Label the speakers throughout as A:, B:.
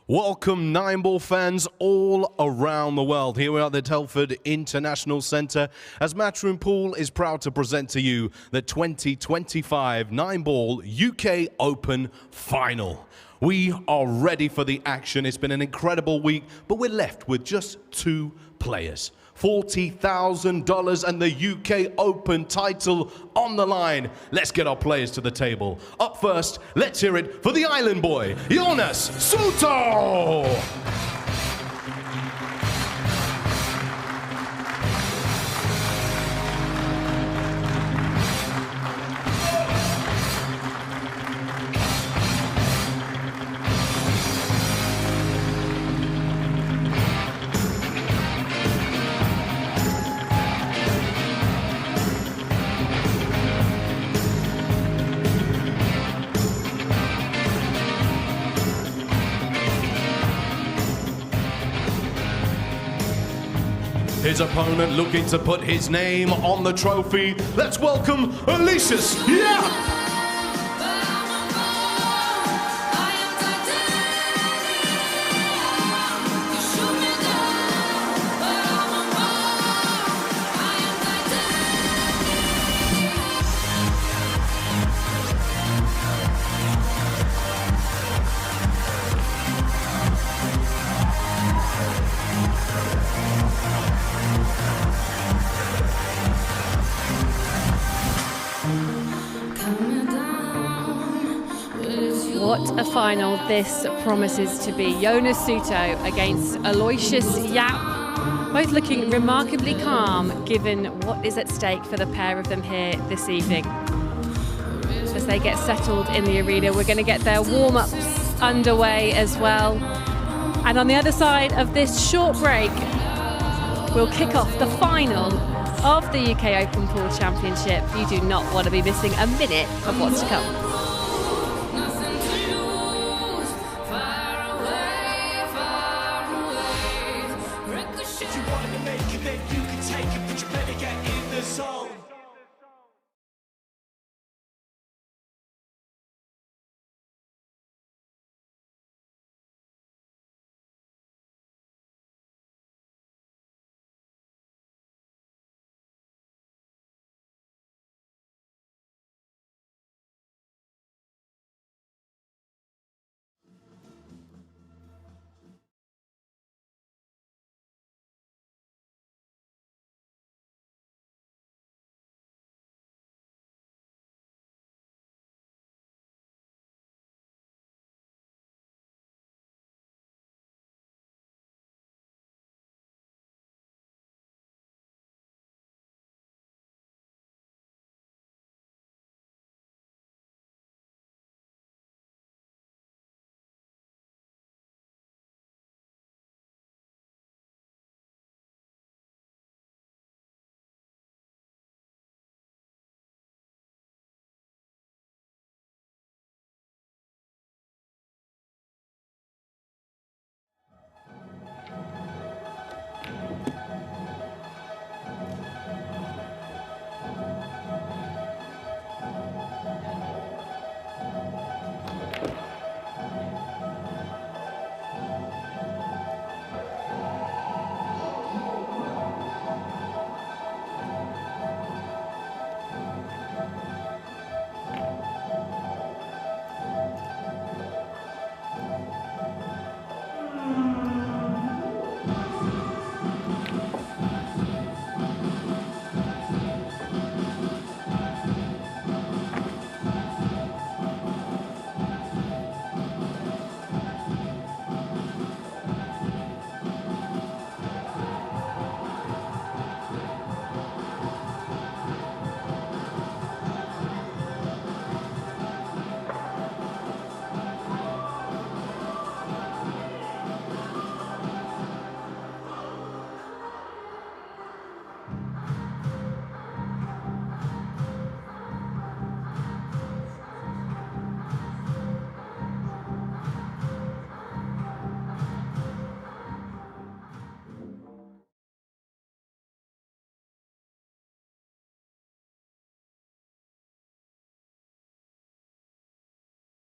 A: Welcome 9-ball fans all around the world. Here we are at the Telford International Centre as Matchroom Pool is proud to present to you the 2025 9-ball UK Open Final. We are ready for the action. It's been an incredible week, but we're left with just two players. $40,000 and the UK Open title on the line. Let's get our players to the table. Up first, let's hear it for the island boy, Jonas Souto! His opponent looking to put his name on the trophy. Let's welcome Aloysius. Yapp!
B: What a final this promises to be. Jonas Souto against Aloysius Yapp, both looking remarkably calm given what is at stake for the pair of them here this evening. As they get settled in the arena, we're going to get their warm-ups underway as well. And on the other side of this short break, we'll kick off the final of the UK Open Pool Championship. You do not want to be missing a minute of what's to come.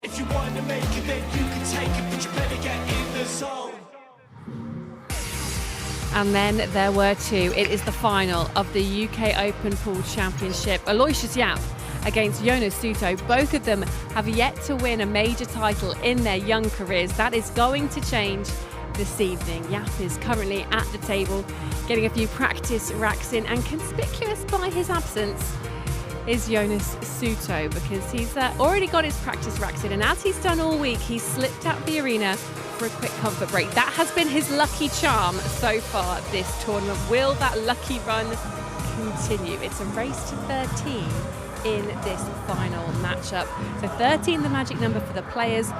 C: If you want to make it, then you can take it, but you better get in the zone.
B: And then there were two. It is the final of the UK Open Pool Championship. Aloysius Yapp against Jonas Souto. Both of them have yet to win a major title in their young careers. That is going to change this evening. Yapp is currently at the table, getting a few practice racks in, and conspicuous by his absence is Jonas Souto, because he's already got his practice racks in, and as he's done all week, he's slipped out the arena for a quick comfort break. That has been his lucky charm so far this tournament. Will that lucky run continue? It's a race to 13 in this final matchup. So 13, the magic number for the players.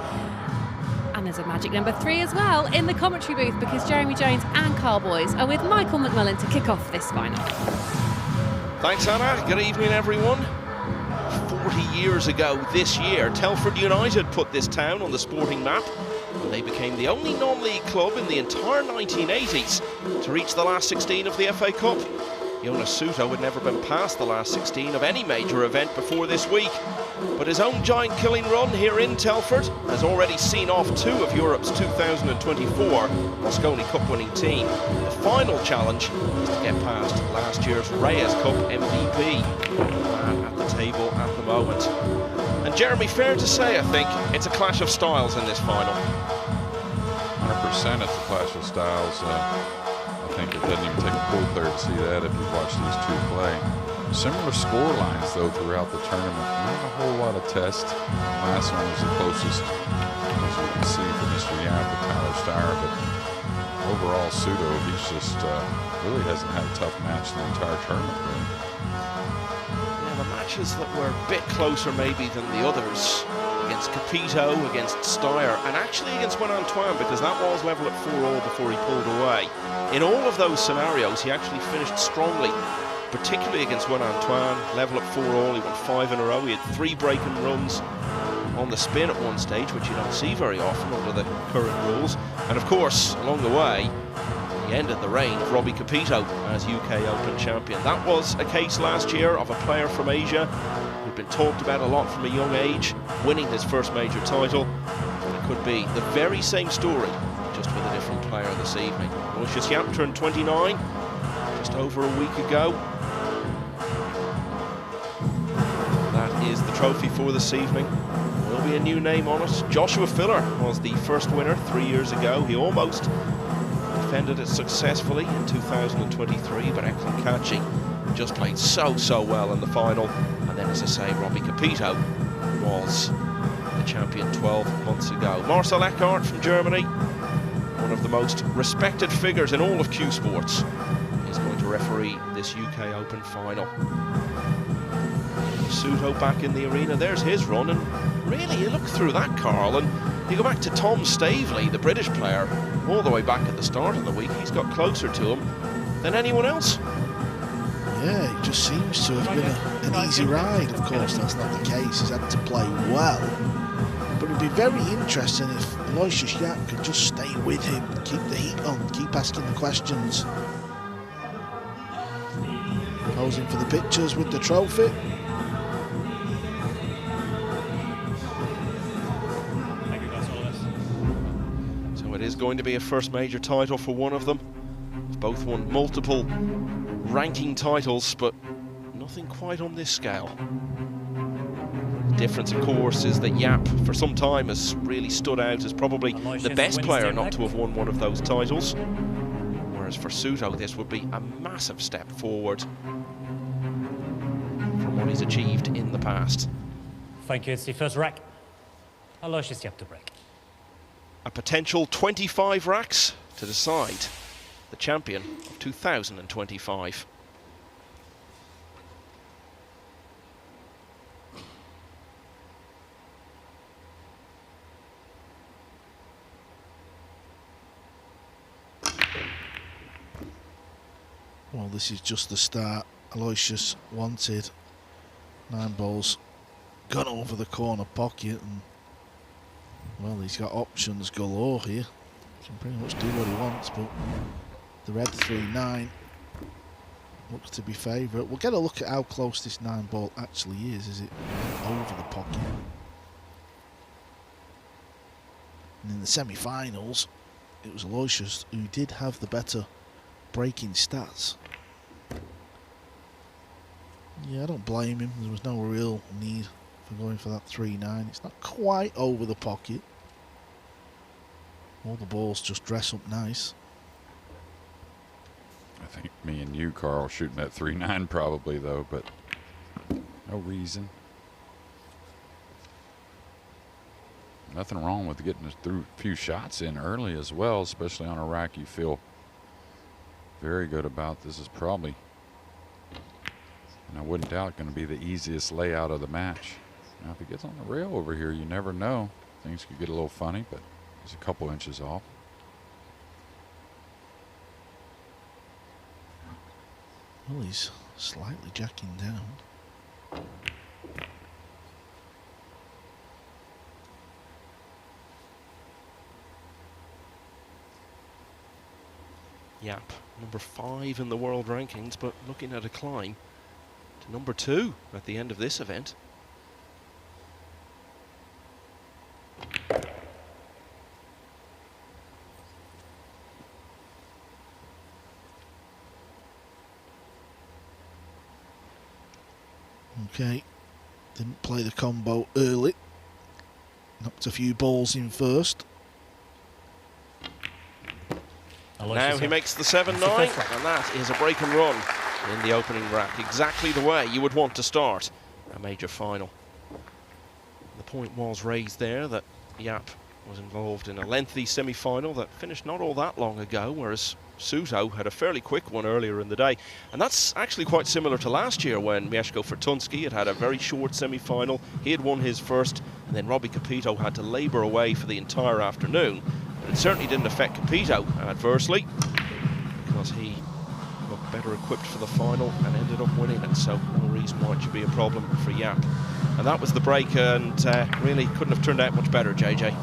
B: And there's a magic number 3 as well in the commentary booth, because Jeremy Jones and Carl Boys are with Michael McMullen to kick off this final.
C: Thanks, Anna. Good evening, everyone. 40 years ago this year, Telford United put this town on the sporting map, and they became the only non-league club in the entire 1980s to reach the last 16 of the FA Cup. Jonas Souto had never been past the last 16 of any major event before this week, but his own giant-killing run here in Telford has already seen off 2 of Europe's 2024 Mosconi Cup winning team. The final challenge is to get past last year's Reyes Cup MVP, at the table at the moment. And Jeremy, fair to say, I think, it's a clash of styles in this final.
D: 100% it's a clash of styles. I think it doesn't even take a pool player to see that if you watch these two play. Similar score lines, though, throughout the tournament. Not a whole lot of tests. The last one was the closest, as you can see, for Mr. Yapp, the Tyler Star. But overall, Souto, he's just really hasn't had a tough match the entire tournament, really.
C: Yeah, the matches that were a bit closer maybe than the others, against Capito, against Steyer, and actually against Antoine, because that was level at 4-all before he pulled away. In all of those scenarios, he actually finished strongly, particularly against Antoine, level at 4-all. He won 5 in a row. He had 3 breaking runs on the spin at one stage, which you don't see very often under the current rules. And of course, along the way, he ended the reign of Robbie Capito as UK Open champion. That was a case last year of a player from Asia who'd been talked about a lot from a young age, winning his first major title. And it could be the very same story, just with a different player this evening. Aloysius Yapp turned 29 just over a week ago. That is the trophy for this evening. There will be a new name on it. Joshua Filler was the first winner 3 years ago. He almost defended it successfully in 2023, but excellent catching. Just played so well in the final. And then, as I say, Robbie Capito was the champion 12 months ago. Marcel Eckhart from Germany, one of the most respected figures in all of Q Sports, is going to referee this UK Open final. Souto back in the arena. There's his run, and really, you look through that, Carl, and you go back to Tom Staveley, the British player, all the way back at the start of the week. He's got closer to him than anyone else.
E: Yeah, it just seems to have been an easy ride. Of course, that's not the case. He's had to play well. But it'd be very interesting if Aloysius Yapp could just stay with him, keep the heat on, keep asking the questions. Posing for the pictures with the trophy.
C: So it is going to be a first major title for one of them. Both won multiple ranking titles, but nothing quite on this scale. The difference, of course, is that Yapp, for some time, has really stood out as probably the best player not to have won one of those titles. Whereas for Souto, this would be a massive step forward from what he's achieved in the past.
F: Thank you. It's the first rack. Aloysius Yapp to break.
C: A potential 25 racks to decide the champion of 2025.
E: Well, this is just the start. Aloysius wanted 9 balls, gone over the corner pocket, and well, he's got options galore here. He can pretty much do what he wants, but the red 3-9 looks to be favourite. We'll get a look at how close this 9 ball actually is. Is it over the pocket? And in the semi-finals, it was Aloysius who did have the better breaking stats. Yeah, I don't blame him. There was no real need for going for that 3-9. It's not quite over the pocket. All the balls just dress up nice.
D: I think me and you, Carl, shooting that 3-9 probably, though, but no reason. Nothing wrong with getting through a few shots in early as well, especially on a rack you feel very good about. This is probably, and I wouldn't doubt, going to be the easiest layout of the match. Now, if it gets on the rail over here, you never know. Things could get a little funny, but he's a couple inches off.
E: Well, he's slightly jacking down.
C: Yapp, number 5 in the world rankings, but looking at a climb to number 2 at the end of this event.
E: Okay, didn't play the combo early. Knocked a few balls in first.
C: Now he makes the 7-9, and that is a break and run in the opening rack. Exactly the way you would want to start a major final. The point was raised there that Yapp was involved in a lengthy semi-final that finished not all that long ago, whereas Souto had a fairly quick one earlier in the day. And that's actually quite similar to last year when Mieszko Fortuński had a very short semi-final. He had won his first, and then Robbie Capito had to labour away for the entire afternoon. But it certainly didn't affect Capito adversely, because he looked better equipped for the final and ended up winning it. So no reason why it should be a problem for Yapp. And that was the break, and really couldn't have turned out much better, JJ.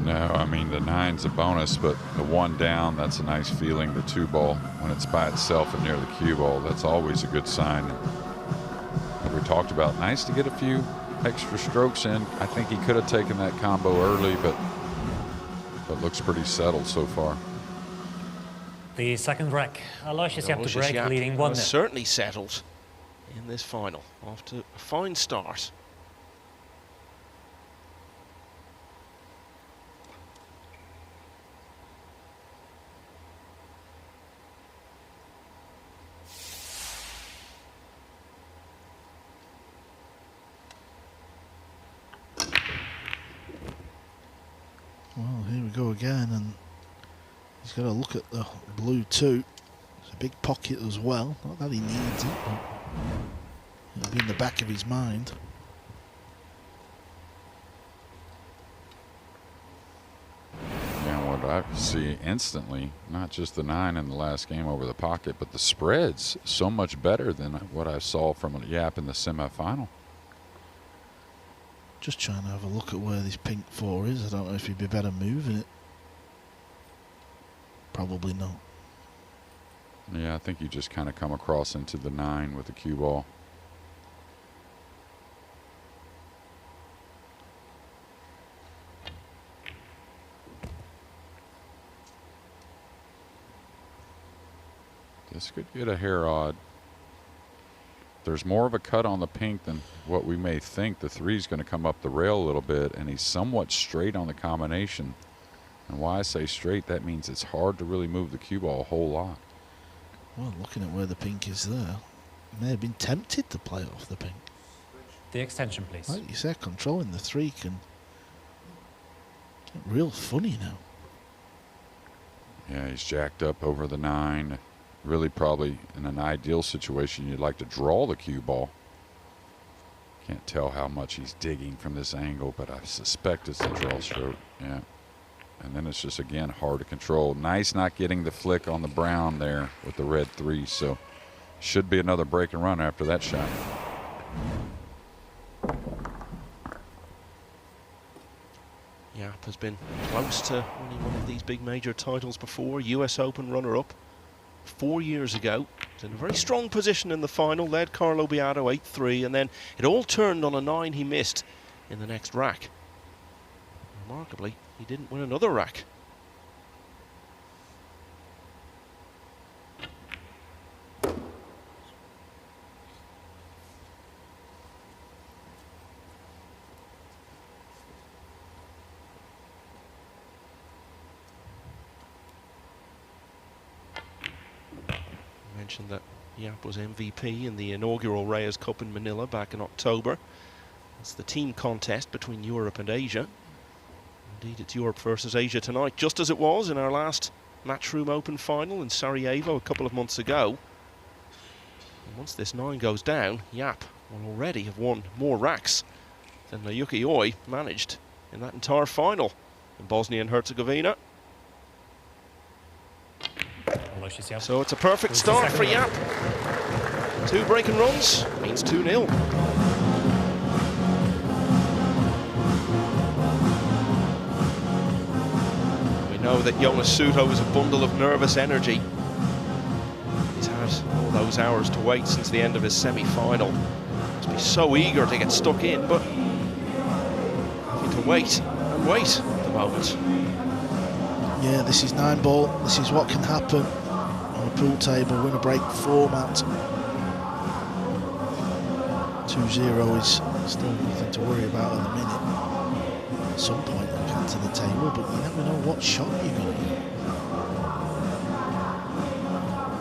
D: No, I mean, the 9's a bonus, but the 1 down, that's a nice feeling. The 2 ball, when it's by itself and near the cue ball, that's always a good sign. Like we talked about, nice to get a few extra strokes in. I think he could have taken that combo early, but looks pretty settled so far.
F: The second rack. Aloysius Yapp to
C: Aloysius
F: break,
C: Yapp
F: leading 1-0.
C: was certainly settled in this final after a fine start.
E: Well, here we go again, and he's got to look at the blue 2. It's a big pocket as well. Not that he needs it, but it'll be in the back of his mind.
D: And what I see instantly, not just the 9 in the last game over the pocket, but the spread's so much better than what I saw from Yapp in the semifinal.
E: Just trying to have a look at where this pink 4 is. I don't know if he'd be better moving it. Probably not.
D: Yeah, I think you just kind of come across into the 9 with the cue ball. This could get a hair odd. There's more of a cut on the pink than what we may think. The 3's going to come up the rail a little bit, and he's somewhat straight on the combination. And why I say straight, that means it's hard to really move the cue ball a whole lot.
E: Well, looking at where the pink is there, may have been tempted to play off the pink.
F: The extension, please.
E: Like you said, controlling the 3 can get real funny now.
D: Yeah, he's jacked up over the 9. Really probably in an ideal situation, you'd like to draw the cue ball. Can't tell how much he's digging from this angle, but I suspect it's a draw stroke. Yeah. And then it's just, again, hard to control. Nice not getting the flick on the brown there with the red 3. So should be another break and run after that shot.
C: Yapp has been close to winning one of these big major titles before. US Open runner-up 4 years ago. He's in a very strong position in the final, led Carlo Beato 8-3, and then it all turned on a 9 he missed in the next rack. Remarkably, he didn't win another rack. mentioned that Yapp was MVP in the inaugural Reyes Cup in Manila back in October. It's the team contest between Europe and Asia. Indeed, it's Europe versus Asia tonight, just as it was in our last Matchroom Open final in Sarajevo a couple of months ago. And once this 9 goes down, Yapp will already have won more racks than Layuki Oi managed in that entire final in Bosnia and Herzegovina.
F: Aloysius, Yapp.
C: So it's a perfect start for Yapp. 2 breaking runs means 2-0. We know that Jonas Souto is a bundle of nervous energy. He's had all those hours to wait since the end of his semi-final. Must be so eager to get stuck in, but having to wait and wait at the moment.
E: Yeah, this is 9 ball. This is what can happen on a pool table, winner break format. 2-0 is still nothing to worry about at the minute. At some point they'll get to the table, but you never know what shot you're going to get.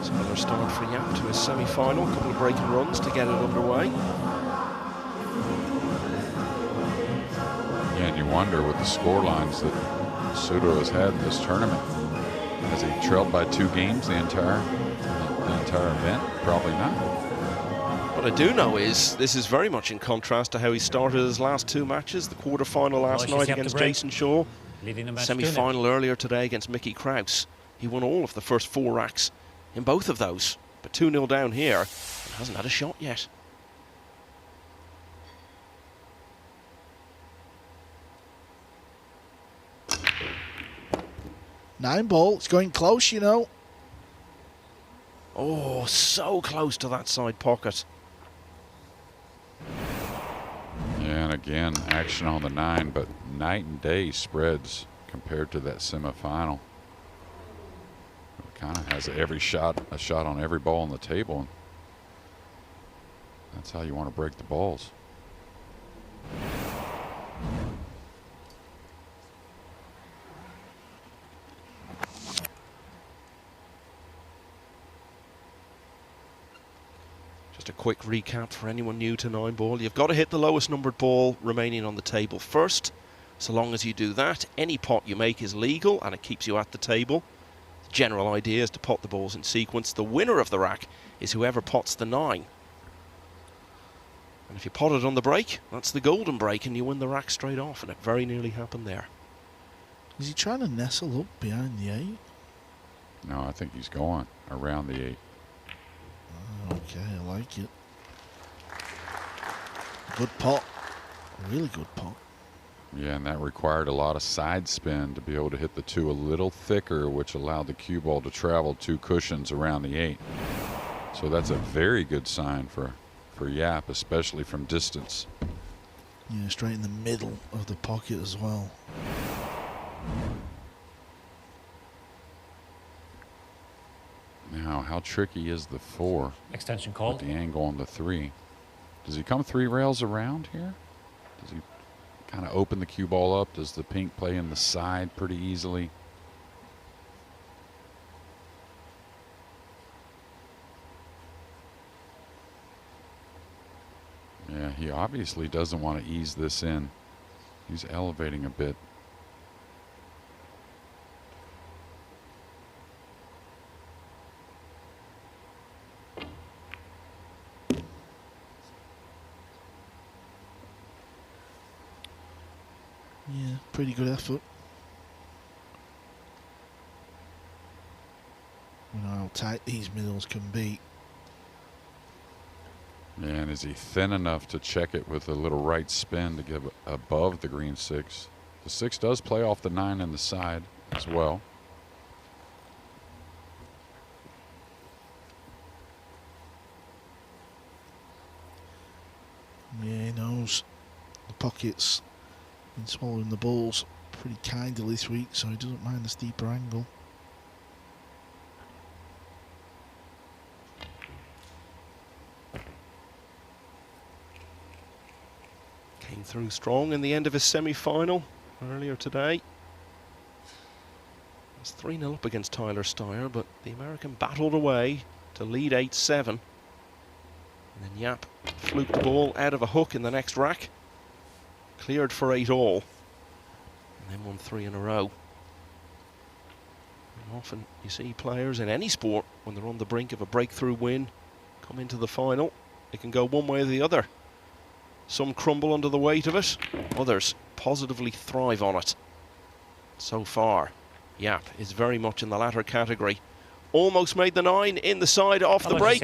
C: It's another start for Yapp to his semi-final. A couple of breaking runs to get it underway.
D: Yeah, and you wonder with the score lines that Souto has had in this tournament. Has he trailed by 2 games the entire event? Probably not.
C: What I do know is this is very much in contrast to how he started his last 2 matches. The quarter-final last night against Jason Shaw,
F: Leading the match
C: semi-final earlier today against Mickey Kraus. He won all of the first 4 racks in both of those, but 2-0 down here and hasn't had a shot yet.
E: Nine ball, it's going close, you know.
C: Oh, so close to that side pocket.
D: Yeah, and again, action on the 9, but night and day spreads compared to that semifinal. It kind of has a shot on every ball on the table. That's how you want to break the balls.
C: Just a quick recap for anyone new to 9 ball. You've got to hit the lowest numbered ball remaining on the table first. So long as you do that, any pot you make is legal and it keeps you at the table. The general idea is to pot the balls in sequence. The winner of the rack is whoever pots the 9. And if you pot it on the break, that's the golden break and you win the rack straight off, and it very nearly happened there.
E: Is he trying to nestle up behind the 8?
D: No, I think he's going around the 8.
E: Okay, I like it. Good pot. Really good pot.
D: Yeah, and that required a lot of side spin to be able to hit the 2 a little thicker, which allowed the cue ball to travel 2 cushions around the 8. So that's a very good sign for Yapp, especially from distance.
E: Yeah, straight in the middle of the pocket as well.
D: Now, how tricky is the 4?
F: Extension
D: With
F: called.
D: the angle on the 3. Does he come 3 rails around here? Does he kind of open the cue ball up? Does the pink play in the side pretty easily? Yeah, he obviously doesn't want to ease this in. He's elevating a bit.
E: Yeah, pretty good effort. We know how tight these middles can be.
D: And is he thin enough to check it with a little right spin to get above the green 6? The 6 does play off the 9 and the side as well.
E: Yeah, he knows the pockets. Been swallowing the balls pretty kindly this week, so he doesn't mind the steeper angle.
C: Came through strong in the end of his semi-final earlier today. It's 3-0 up against Tyler Steyer, but the American battled away to lead 8-7. And then Yapp fluked the ball out of a hook in the next rack. Cleared for 8-all. And then won 3 in a row. And often you see players in any sport, when they're on the brink of a breakthrough win, come into the final. It can go one way or the other. Some crumble under the weight of it, others positively thrive on it. So far, Yapp is very much in the latter category. Almost made the 9 in the side off the break,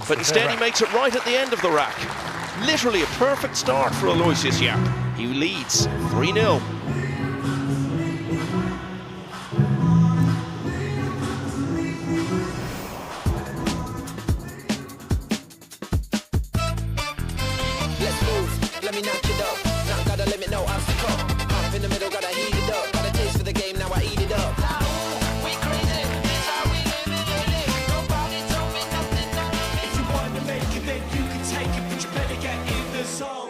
C: but instead he makes it right at the end of the rack. Literally a perfect start for Aloysius Yapp. He leads 3-0.
G: Let me knock it up. Not gotta limit, no obstacle. Up in the middle, gotta heat it up. Got a taste for the game, now I eat it up. We crazy, this how we live it. Nobody told me nothing. If you want to make it, then you can take it, but you better get in the zone.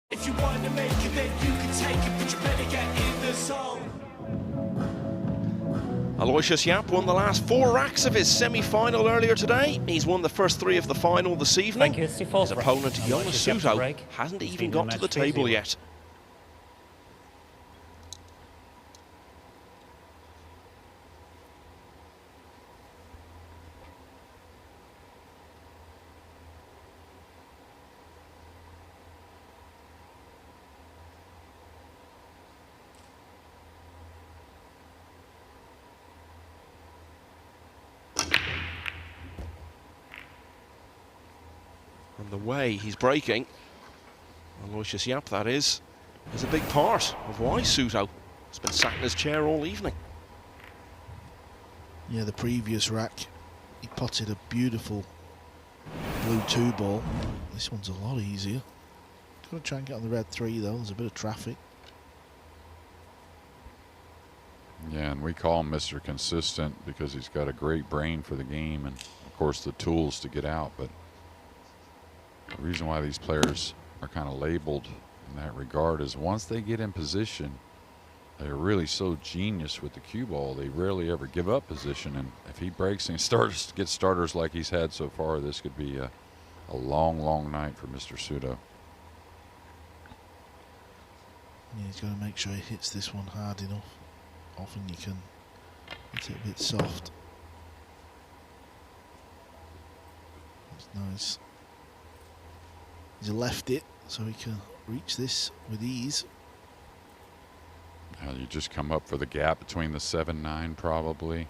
G: If you want to make it, then you can take it, but you better get in the zone.
C: Aloysius Yapp won the last 4 racks of his semi-final earlier today. He's won the first 3 of the final this evening.
F: Thank you. It's the fourth
C: His
F: rack.
C: opponent, Jonas Souto,
F: break.
C: hasn't
F: It's
C: even
F: been
C: got
F: the
C: to the
F: match
C: table
F: 3-0.
C: yet. And the way he's breaking, Aloysius Yapp that is a big part of why Souto has been sat in his chair all evening.
E: Yeah, the previous rack, he potted a beautiful blue 2 ball. This one's a lot easier. Got to try and get on the red 3 though, there's a bit of traffic.
D: Yeah, and we call him Mr. Consistent because he's got a great brain for the game and, of course, the tools to get out. But the reason why these players are kind of labeled in that regard is once they get in position, they're really so genius with the cue ball. They rarely ever give up position, and if he breaks and starts to get starters like he's had so far, this could be a long, long night for Mr. Souto.
E: Yeah, he's got to make sure he hits this one hard enough. Often you can hit it a bit soft. That's nice. He's left it so he can reach this with ease.
D: Now you just come up for the gap between the 7-9 probably.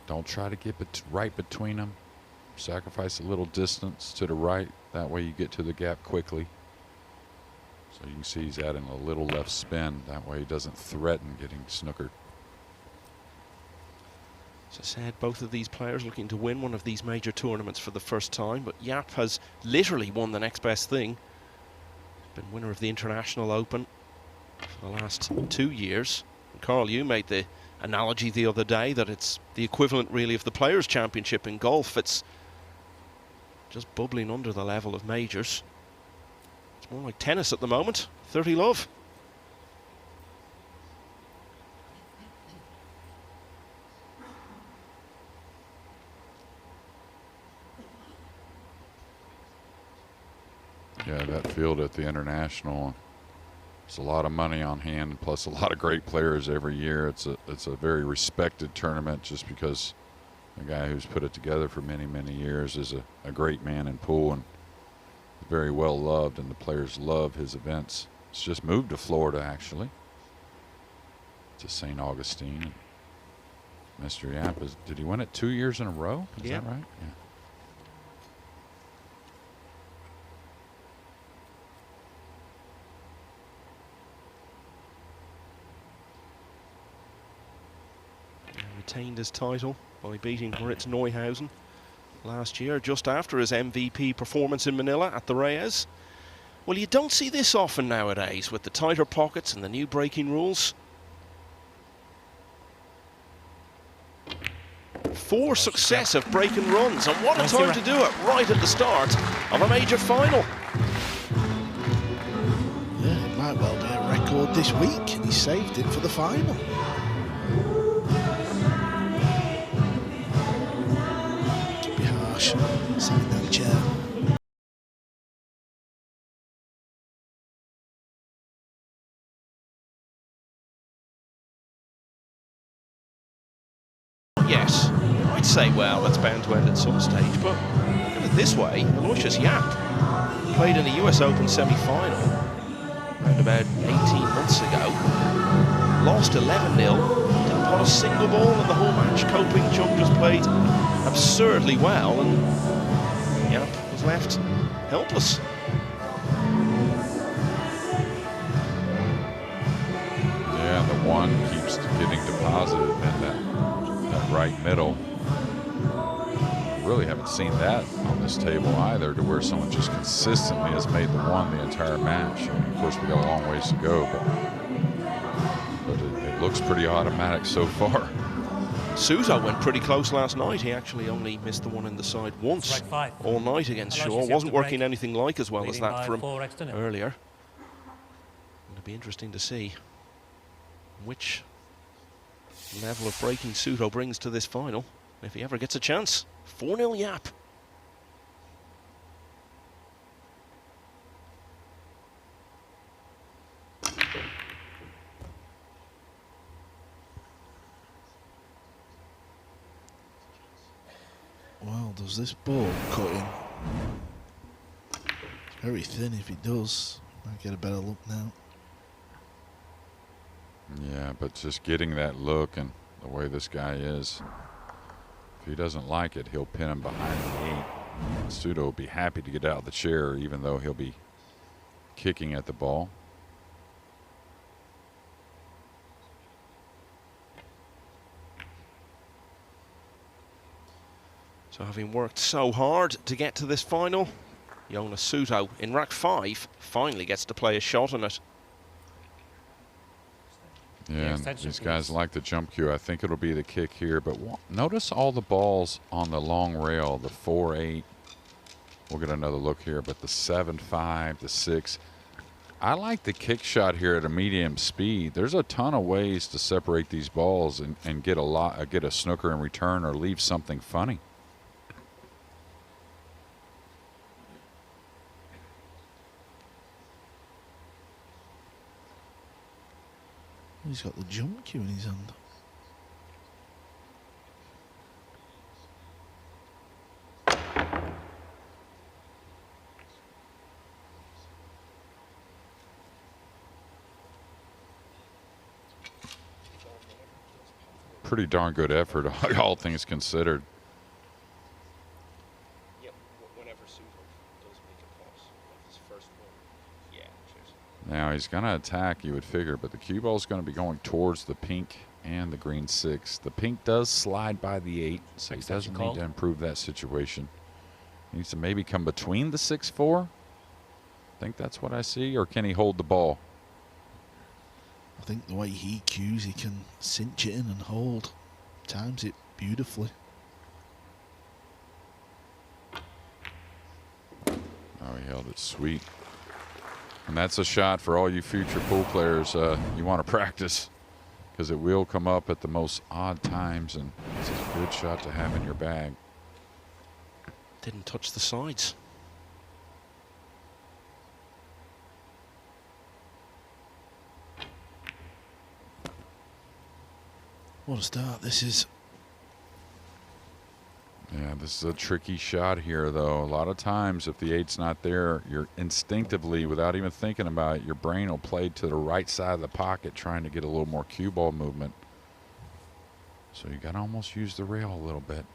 D: Don't try to get right between them. Sacrifice a little distance to the right. That way you get to the gap quickly. So you can see he's adding a little left spin. That way he doesn't threaten getting snookered.
C: As I said, both of these players looking to win one of these major tournaments for the first time, but Yapp has literally won the next best thing. He's been winner of the International Open for the last 2 years. And Carl, you made the analogy the other day that it's the equivalent really of the Players' Championship in golf. It's just bubbling under the level of majors. It's more like tennis at the moment. 30 love.
D: Yeah, that field at the International, it's a lot of money on hand, plus a lot of great players every year. It's a very respected tournament just because the guy who's put it together for many, many years is a great man in pool and very well loved, and the players love his events. It's just moved to Florida, actually, to St. Augustine. Mr. Yapp, did he win it 2 years in a row? Is that right? Yeah.
C: Retained his title by beating Moritz Neuhausen last year, just after his MVP performance in Manila at the Reyes. Well, you don't see this often nowadays with the tighter pockets and the new breaking rules. 4 successive break-and runs, and what a time to do it right at the start of a major final.
E: Yeah, it might well be a record this week, and he saved it for the final. Sitting in that chair.
C: Yes, I'd say, well, that's bound to end at some stage, but look at it this way. Aloysius Yapp played in the US Open semi-final around about 18 months ago. Lost 11-0, didn't pot a single ball in the whole match. Coping, Chung just played absurdly well, and Yapp was left helpless.
D: Yeah, the one keeps getting deposited in that right middle. Really haven't seen that on this table either, to where someone just consistently has made the one the entire match. And of course, we got a long ways to go, but it looks pretty automatic so far.
C: Souto went pretty close last night. He actually only missed the one in the side once all night against Shaw. Wasn't working anything like as well as that for him earlier. It'll be interesting to see which level of breaking Souto brings to this final, if he ever gets a chance. 4-0 Yapp.
E: Well, does this ball cut in? It's very thin if it does. Might get a better look now.
D: Yeah, but just getting that look and the way this guy is, if he doesn't like it, he'll pin him behind the 8. Souto will be happy to get out of the chair, even though he'll be kicking at the ball.
C: So having worked so hard to get to this final, Jonas Souto in rack 5 finally gets to play a shot on it.
D: Yeah, and these guys like the jump cue. I think it'll be the kick here, but notice all the balls on the long rail, the 4-8. We'll get another look here, but the 7-5, the 6. I like the kick shot here at a medium speed. There's a ton of ways to separate these balls and get a snooker in return or leave something funny.
E: He's got the jump cue in his hand.
D: Pretty darn good effort, all things considered.
C: Yep, whenever Souto does make a pass, like his first one. Yeah, cheers.
D: Now he's going to attack, you would figure, but the cue ball is going to be going towards the pink and the green 6. The pink does slide by the 8, so he doesn't need to improve that situation. He needs to maybe come between the 6-4. I think that's what I see, or can he hold the ball?
E: I think the way he cues, he can cinch it in and hold. Times it beautifully.
D: Oh, he held it sweet. And that's a shot for all you future pool players. You want to practice, because it will come up at the most odd times, and it's a good shot to have in your bag.
C: Didn't touch the sides.
E: What a start this is.
D: Yeah, this is a tricky shot here, though. A lot of times, if the 8's not there, you're instinctively, without even thinking about it, your brain will play to the right side of the pocket, trying to get a little more cue ball movement. So you got to almost use the rail a little bit.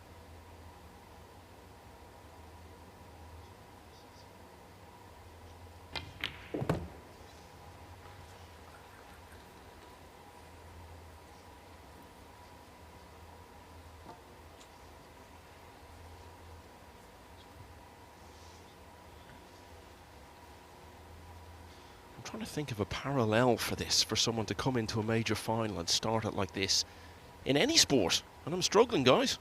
C: I'm trying to think of a parallel for this, for someone to come into a major final and start it like this in any sport. And I'm struggling, guys.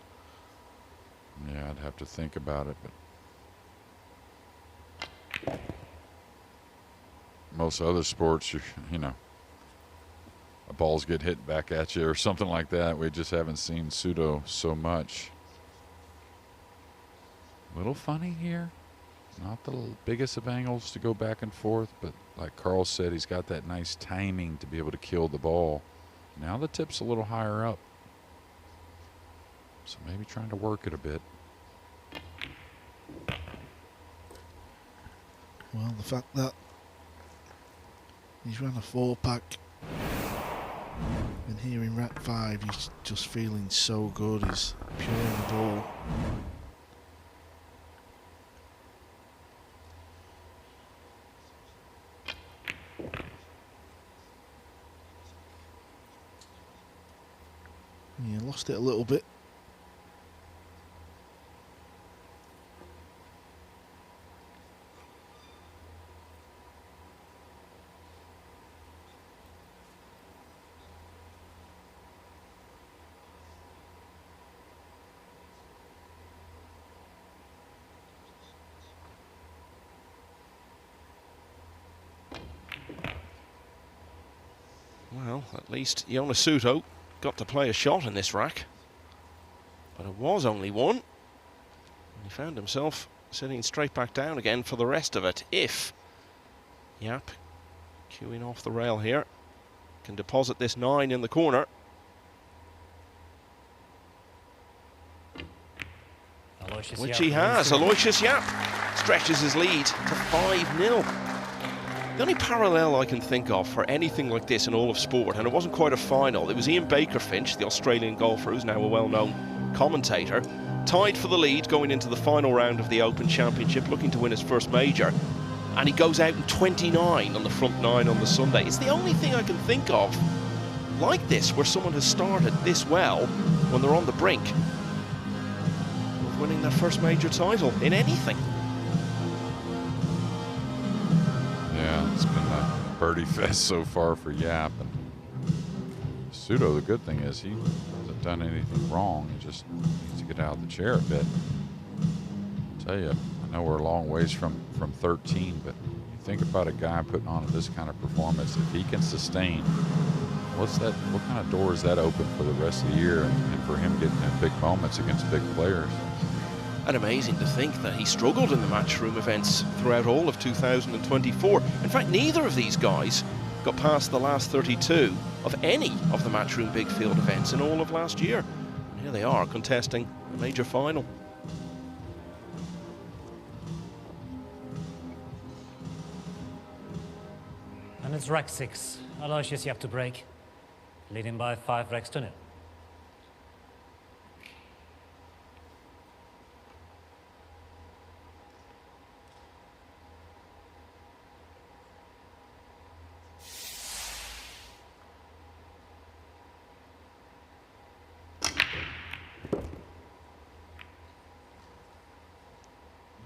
D: Yeah, I'd have to think about it, but most other sports, you know, balls get hit back at you or something like that. We just haven't seen Souto so much. Little funny here. Not the biggest of angles to go back and forth, but like Carl said, he's got that nice timing to be able to kill the ball. Now the tip's a little higher up, so maybe trying to work it a bit.
E: Well, the fact that he's run a 4-pack and here in rack 5 he's just feeling so good. He's pure in the ball. Yeah, lost it a little bit.
C: Well, at least Jonas Souto got to play a shot in this rack. But it was only one. And he found himself sitting straight back down again for the rest of it. If Yapp, queuing off the rail here, can deposit this 9 in the corner.
F: Aloysius
C: Which
F: Yapp
C: he has.
F: wins.
C: Aloysius Yapp stretches his lead to 5-0. The only parallel I can think of for anything like this in all of sport, and it wasn't quite a final, it was Ian Baker-Finch, the Australian golfer who's now a well-known commentator, tied for the lead going into the final round of the Open Championship, looking to win his first major, and he goes out in 29 on the front 9 on the Sunday. It's the only thing I can think of like this, where someone has started this well when they're on the brink of winning their first major title in anything.
D: Yeah, it's been a birdie fest so far for Yapp. And Souto, the good thing is he hasn't done anything wrong. He just needs to get out of the chair a bit. I'll tell you, I know we're a long ways from 13, but you think about a guy putting on this kind of performance, if he can sustain, what kind of door is that open for the rest of the year and for him getting in big moments against big players?
C: And amazing to think that he struggled in the matchroom events throughout all of 2024. In fact, neither of these guys got past the last 32 of any of the matchroom big field events in all of last year. And here they are contesting a major final.
F: And it's rack 6. Aloysius Yapp to break, leading by 5 racks to 0.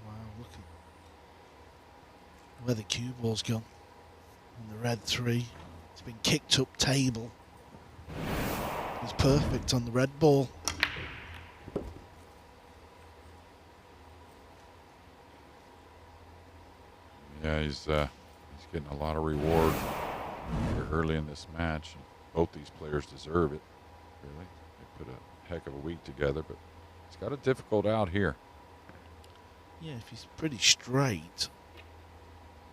E: Wow, look at where the cue ball's gone. And the red 3. It's been kicked up table. It's perfect on the red ball.
D: Yeah, he's getting a lot of reward here early in this match. Both these players deserve it, really. They put a heck of a week together, but he's got a difficult out here.
E: Yeah, if he's pretty straight,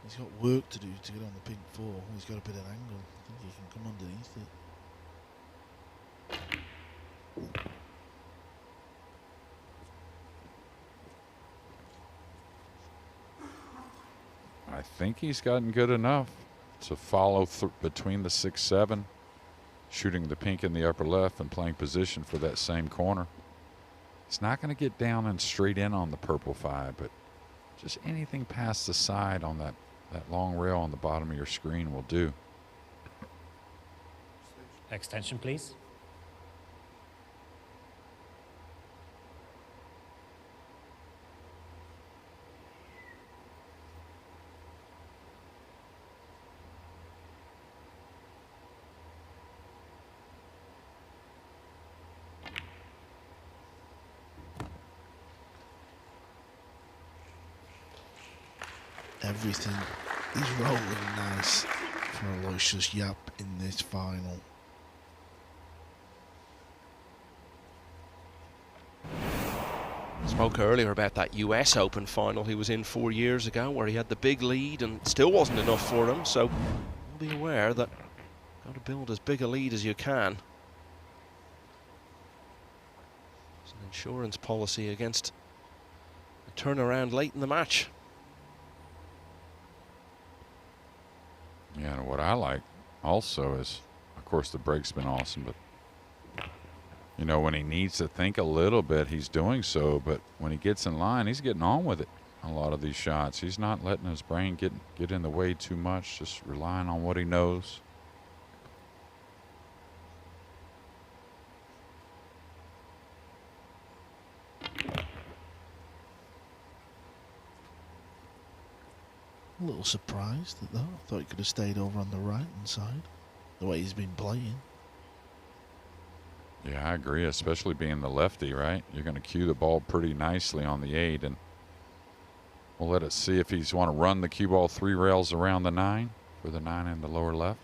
E: he's got work to do to get on the pink 4. He's got a bit of angle. I think he can come underneath it.
D: I think he's gotten good enough to follow between the 6-7, shooting the pink in the upper left and playing position for that same corner. He's not going to get down and straight in on the purple 5, but just anything past the side on that long rail on the bottom of your screen will do.
F: Extension, please.
E: Everything is rolling nice for Aloysius Yapp in this final.
C: Spoke earlier about that US Open final he was in 4 years ago where he had the big lead and it still wasn't enough for him, so be aware that you've got to build as big a lead as you can. It's an insurance policy against a turnaround late in the match.
D: Yeah, and what I like also is, of course, the break's been awesome, but you know, when he needs to think a little bit, he's doing so. But when he gets in line, he's getting on with it. A lot of these shots, he's not letting his brain get in the way too much. Just relying on what he knows.
E: A little surprised at that. I thought he could have stayed over on the right hand side, the way he's been playing.
D: Yeah, I agree, especially being the lefty, right? You're going to cue the ball pretty nicely on the 8, and we'll let it see if he's want to run the cue ball 3 rails around the 9 for the 9 in the lower left.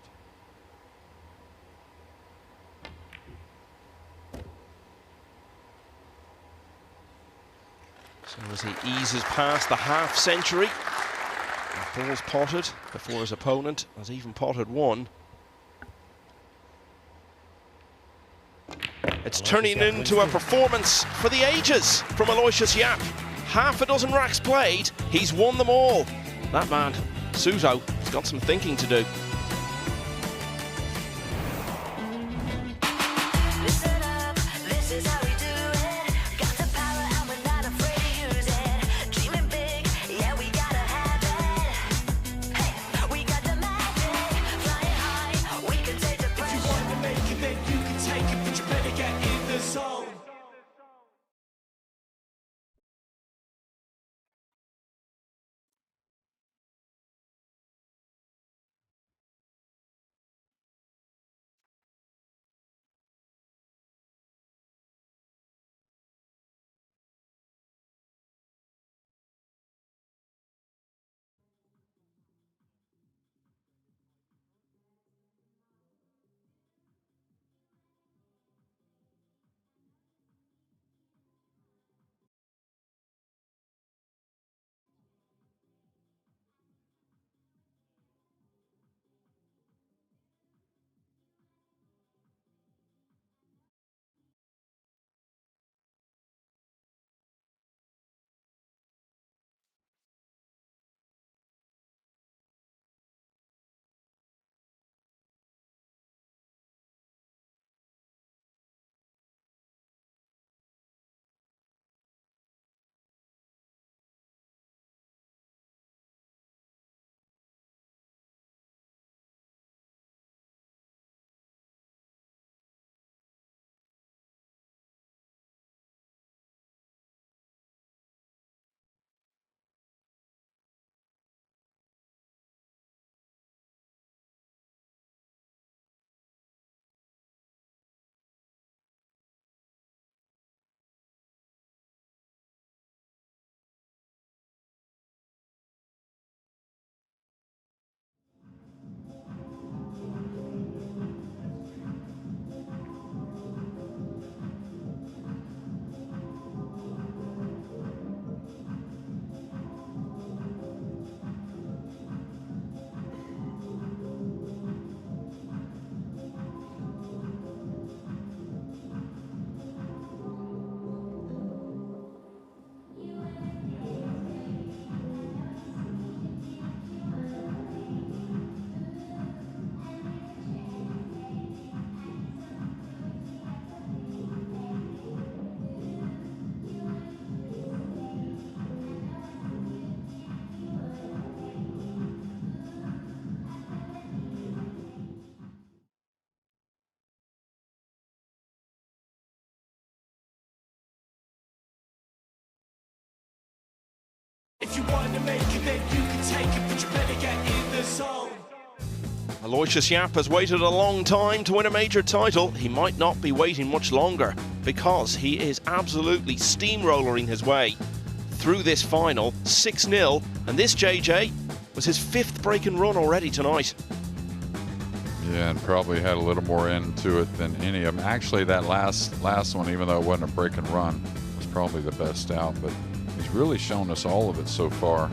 C: So as he eases past the half century, the ball's potted before his opponent has even potted one. It's turning into a performance for the ages from Aloysius Yapp. Half a dozen racks played, he's won them all. That man, Souto, has got some thinking to do. Aloysius Yapp has waited a long time to win a major title. He might not be waiting much longer because he is absolutely steamrolling his way through this final, 6-0, and this, JJ, was his 5th break-in run already tonight.
D: Yeah, and probably had a little more into it than any of them. Actually, that last one, even though it wasn't a break and run, was probably the best out, but he's really shown us all of it so far.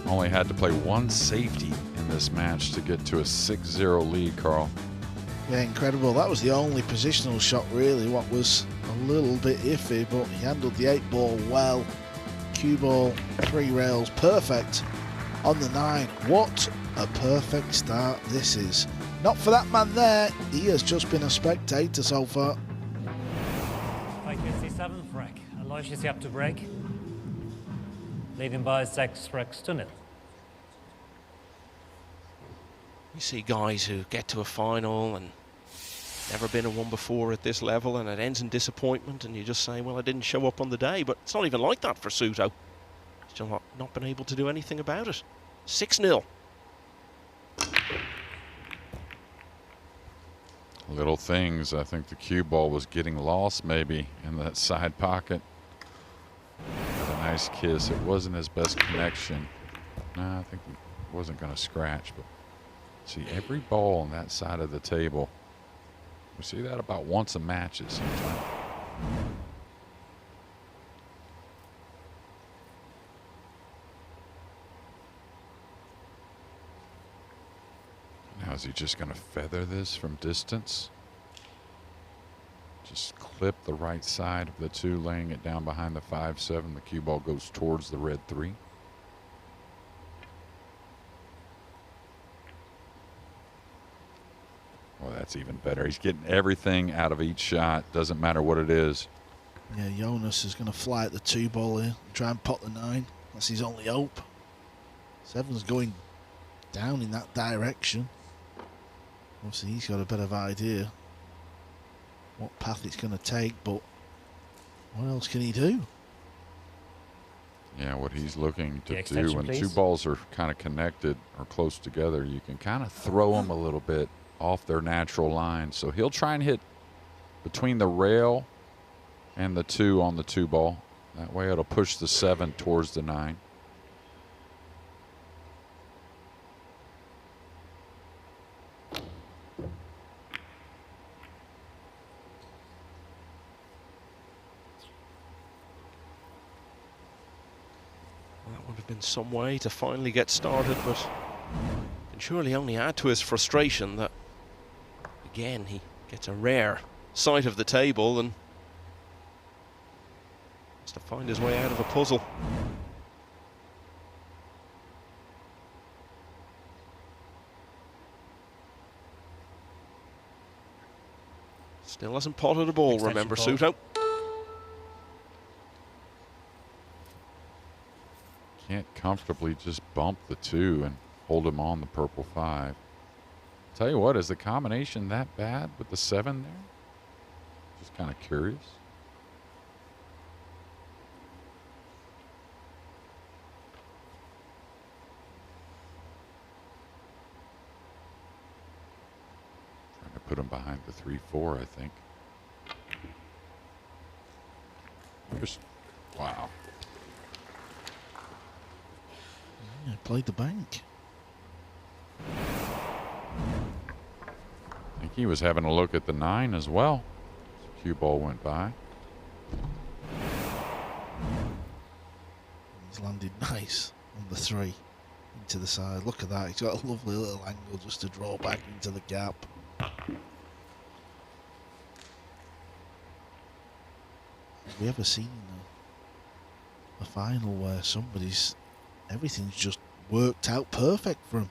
D: Only had to play one safety in this match to get to a 6-0 lead, Carl.
E: Yeah, incredible. That was the only positional shot, really, what was a little bit iffy, but he handled the 8 ball well. Cue ball, 3 rails, perfect on the 9. What a perfect start this is. Not for that man there. He has just been a spectator so far.
F: Like C7 frag. Aloysius Yapp to break. Leading by 6 frags to 0.
C: You see guys who get to a final and never been in one before at this level, and it ends in disappointment, and you just say, well, I didn't show up on the day. But it's not even like that for Souto. Still not been able to do anything about it. 6-0.
D: Little things. I think the cue ball was getting lost maybe in that side pocket. Had a nice kiss. It wasn't his best connection. No, I think he wasn't going to scratch, but see, every ball on that side of the table, we see that about once a match it seems like. Now is he just going to feather this from distance? Just clip the right side of the 2, laying it down behind the 5-7. The cue ball goes towards the red 3. Well, that's even better. He's getting everything out of each shot. Doesn't matter what it is.
E: Yeah, Jonas is going to fly at the 2 ball here, try and pot the 9. That's his only hope. 7's going down in that direction. Obviously, he's got a bit of idea what path it's going to take, but what else can he do?
D: Yeah, what he's looking to do
F: extension,
D: when
F: please.
D: 2 balls are kind of connected or close together, you can kind of throw them a little bit off their natural line. So he'll try and hit between the rail and the 2 on the 2 ball. That way it'll push the 7 towards the 9.
C: That would have been some way to finally get started, but can surely only add to his frustration that, again, he gets a rare sight of the table and has to find his way out of a puzzle. Still hasn't potted a ball,
F: Extension
C: remember,
F: ball.
C: Souto.
D: Can't comfortably just bump the 2 and hold him on the purple 5. Tell you what, is the combination that bad with the 7 there? Just kind of curious. Trying to put him behind the 3-4, I think. Just, wow.
E: Yeah, played the bank.
D: I think he was having a look at the 9 as well. Cue ball went by.
E: He's landed nice on the 3 into the side. Look at that. He's got a lovely little angle just to draw back into the gap. Have we ever seen a final where everything's just worked out perfect for him?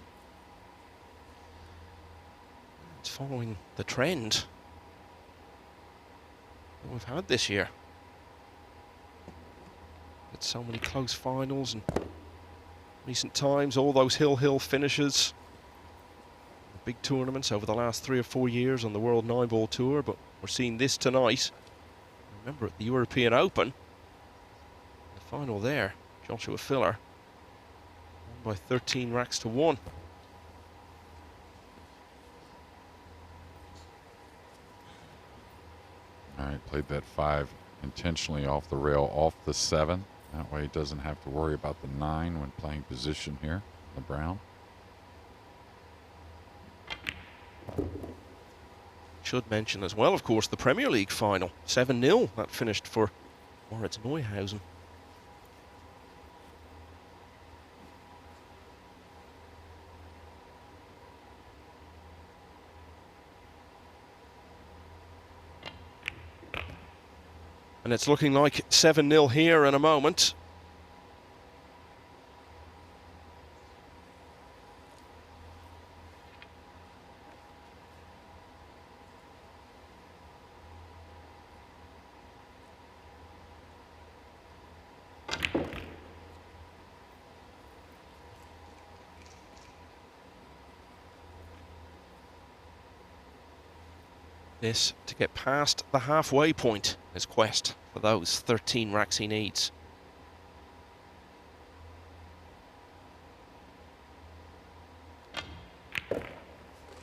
C: It's following the trend that we've had this year. It's so many close finals in recent times, all those hill finishes. The big tournaments over the last 3 or 4 years on the World 9-Ball Tour, but we're seeing this tonight. Remember at the European Open, the final there, Joshua Filler by 13 racks to 1.
D: All right, played that 5 intentionally off the rail, off the 7. That way he doesn't have to worry about the 9 when playing position here, the brown.
C: Should mention as well, of course, the Premier League final. 7-0, that finished for Moritz Neuhausen. And it's looking like 7-0 here in a moment. This to get past the halfway point, his quest for those 13 racks he needs.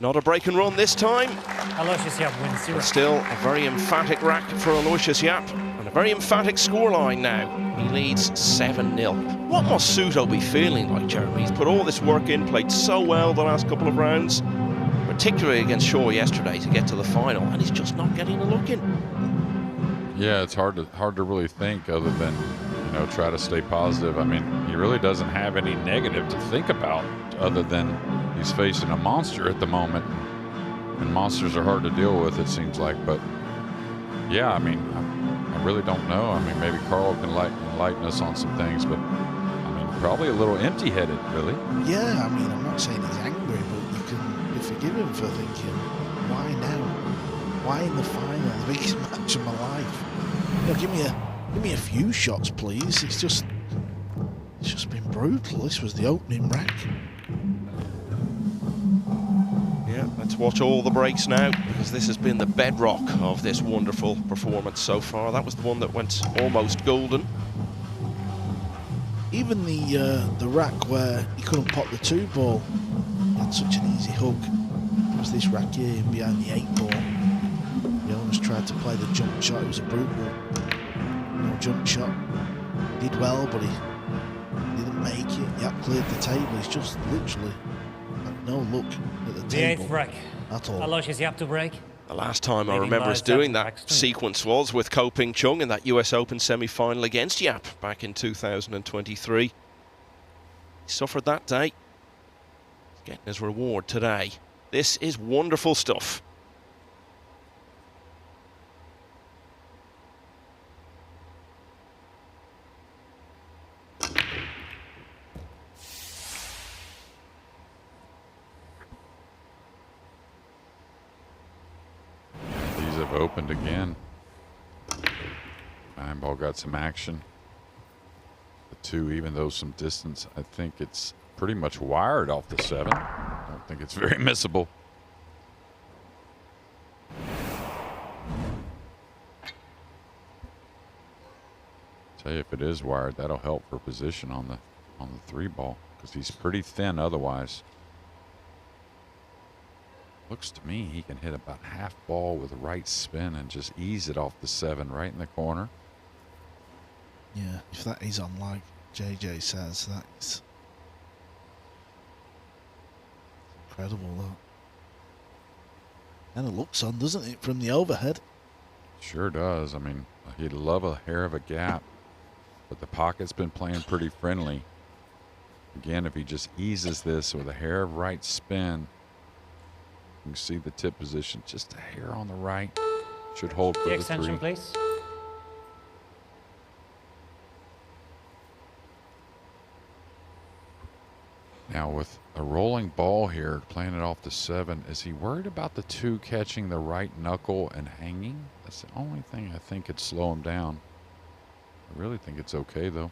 C: Not a break and run this time.
F: Aloysius Yapp wins 0.
C: But still a very emphatic rack for Aloysius Yapp, and a very emphatic scoreline now. He leads 7-0. What must Souto be feeling like, Jeremy? He's put all this work in, played so well the last couple of rounds, particularly against Shaw yesterday to get to the final, and he's just not getting a look in.
D: Yeah, it's hard to really think other than, you know, try to stay positive. I mean, he really doesn't have any negative to think about other than he's facing a monster at the moment, and monsters are hard to deal with, it seems like. But yeah, I mean, I really don't know. I mean, maybe Carl can enlighten us on some things, but I mean, probably a little empty-headed, really.
E: Yeah, I mean, I'm not saying he's angry, but you can forgive him for thinking, why now? Why in the final, the biggest match of my life? You know, give me a few shots, please. It's just been brutal. This was the opening rack.
C: Yeah, let's watch all the breaks now, because this has been the bedrock of this wonderful performance so far. That was the one that went almost golden.
E: Even the rack where he couldn't pop the 2 ball, he had such an easy hook. It was this rack here behind the 8 ball. Jonas tried to play the jump shot. It was a brutal jump shot. Did well, but he didn't make it. Yapp cleared the table. He's just literally had no look at the table.
F: The 8th rack.
E: At all.
F: Aloysius Yapp to break.
C: The last time I
F: Leading
C: remember
F: by
C: us doing
F: 7
C: that
F: racks.
C: sequence was with Chung in that US Open semi-final against Yapp back in 2023. He suffered that day. He's getting his reward today. This is wonderful stuff.
D: Opened again. 9 ball got some action. The 2, even though some distance, I think it's pretty much wired off the 7. I don't think it's very missable. Tell you, if it is wired, that'll help for position on the 3 ball, because he's pretty thin otherwise. Looks to me he can hit about half ball with the right spin and just ease it off the 7 right in the corner.
E: Yeah, if that is on, like JJ says, that's incredible, that. And it looks on, doesn't it, from the overhead?
D: Sure does. I mean, he'd love a hair of a gap, but the pocket's been playing pretty friendly. Again, if he just eases this with a hair of right spin, you can see the tip position, just a hair on the right. Should hold for
F: The
D: the
F: extension,
D: 3.
F: please.
D: Now with a rolling ball here, playing it off the 7, is he worried about the 2 catching the right knuckle and hanging? That's the only thing I think could slow him down. I really think it's okay, though.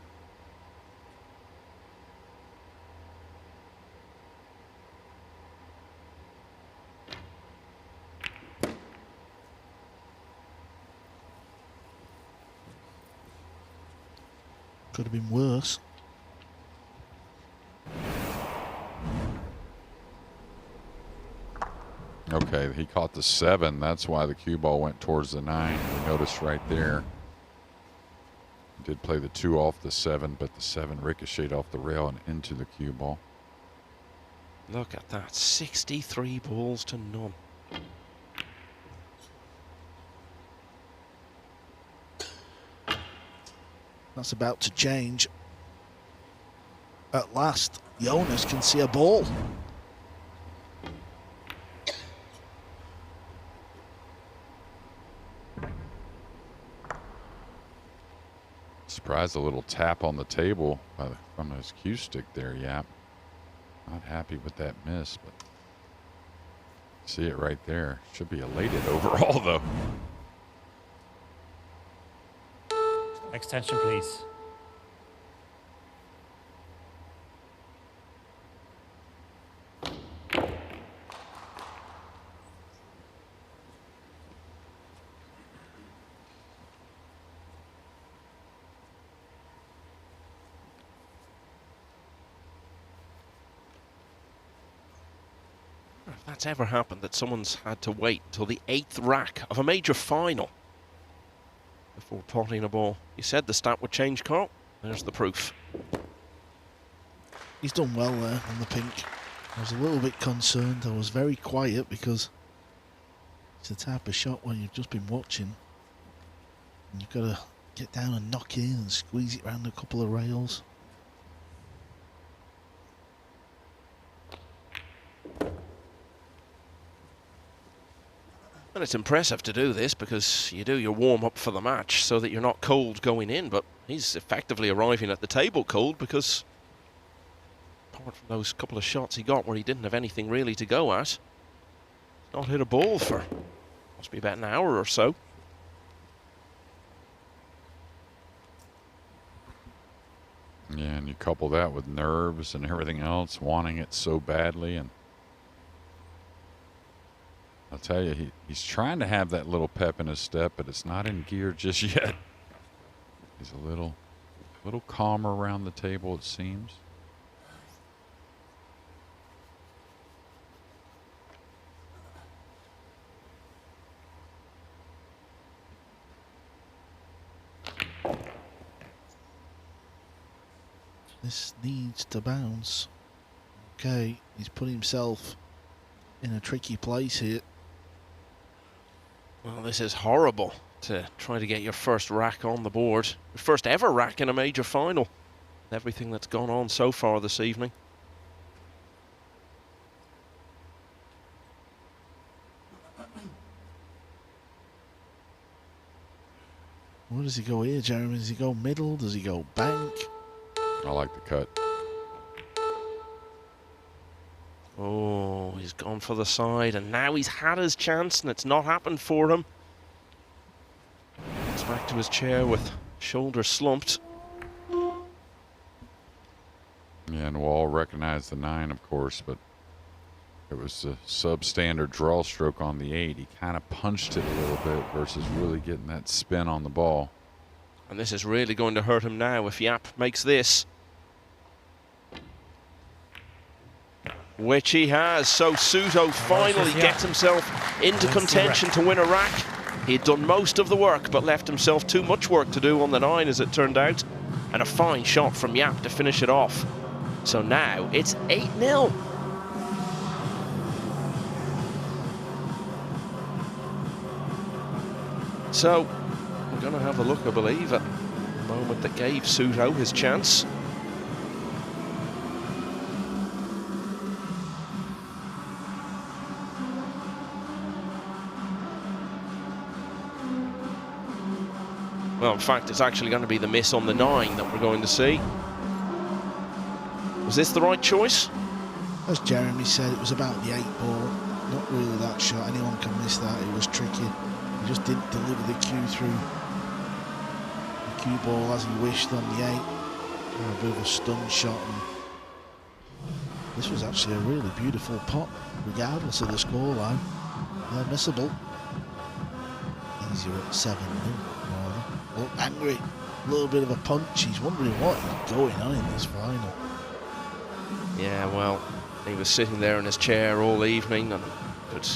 E: Could have been worse.
D: Okay, he caught the 7. That's why the cue ball went towards the 9. We noticed right there. He did play the 2 off the 7, but the 7 ricocheted off the rail and into the cue ball.
C: Look at that, 63 balls to none.
E: That's about to change. At last, Jonas can see a ball.
D: Surprised a little tap on the table from his cue stick there, Yapp. Not happy with that miss, but see it right there. Should be elated overall, though.
F: Extension, please.
C: If that's ever happened, that someone's had to wait till the 8th rack of a major final before potting a ball. You said the stat would change, Carl. There's the proof.
E: He's done well there on the pink. I was a little bit concerned. I was very quiet because it's the type of shot where you've just been watching and you've got to get down and knock in and squeeze it around a couple of rails.
C: And it's impressive to do this because you do your warm-up for the match so that you're not cold going in, but he's effectively arriving at the table cold because apart from those couple of shots he got where he didn't have anything really to go at, not hit a ball for must be about an hour or so.
D: Yeah, and you couple that with nerves and everything else, wanting it so badly, and I'll tell you, he's trying to have that little pep in his step, but it's not in gear just yet. He's a little calmer around the table, it seems.
E: This needs to bounce. Okay, he's put himself in a tricky place here.
C: Well, this is horrible to try to get your first rack on the board. Your first ever rack in a major final. Everything that's gone on so far this evening.
E: Where does he go here, Jeremy? Does he go middle? Does he go bank?
D: I like the cut.
C: Oh, he's gone for the side, and now he's had his chance, and it's not happened for him. Gets back to his chair with shoulders slumped.
D: Yeah, and we'll all recognize the 9, of course, but it was a substandard draw stroke on the 8. He kind of punched it a little bit versus really getting that spin on the ball.
C: And this is really going to hurt him now if Yapp makes this. Which he has. So Souto finally gets himself into contention to win a rack. He had done most of the work, but left himself too much work to do on the 9, as it turned out. And a fine shot from Yapp to finish it off. So now it's 8-0. So we're going to have a look, I believe, at the moment that gave Souto his chance. Well, in fact, it's actually going to be the miss on the 9 that we're going to see. Was this the right choice?
E: As Jeremy said, it was about the 8 ball. Not really that shot. Anyone can miss that. It was tricky. He just didn't deliver the cue through the cue ball as he wished on the 8. A bit of a stun shot. And this was actually a really beautiful pot, regardless of the scoreline. Missable. Easier at 7-0. Look angry, a little bit of a punch. He's wondering what is going on in this final.
C: Yeah, well, he was sitting there in his chair all evening and could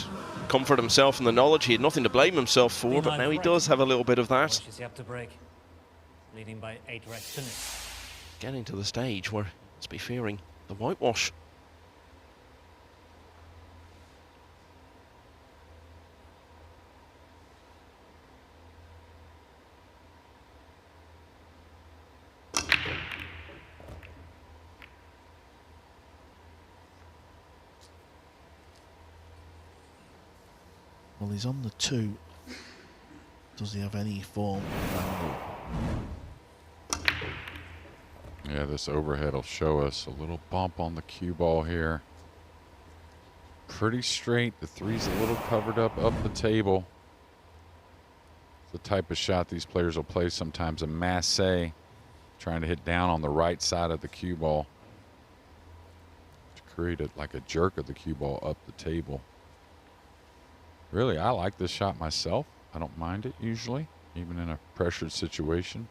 C: comfort himself in the knowledge he had nothing to blame himself for, but now he does have a little bit of that.
F: Aloysius Yapp to break, leading by 8 racks to nil.
C: Getting to the stage where he'll be fearing the whitewash.
E: Well, he's on the 2. Does he have any form of angle?
D: Yeah, this overhead will show us a little bump on the cue ball here. Pretty straight. The 3's a little covered up the table. It's the type of shot these players will play sometimes, a masse, trying to hit down on the right side of the cue ball to create like a jerk of the cue ball up the table. Really, I like this shot myself. I don't mind it usually, even in a pressured situation.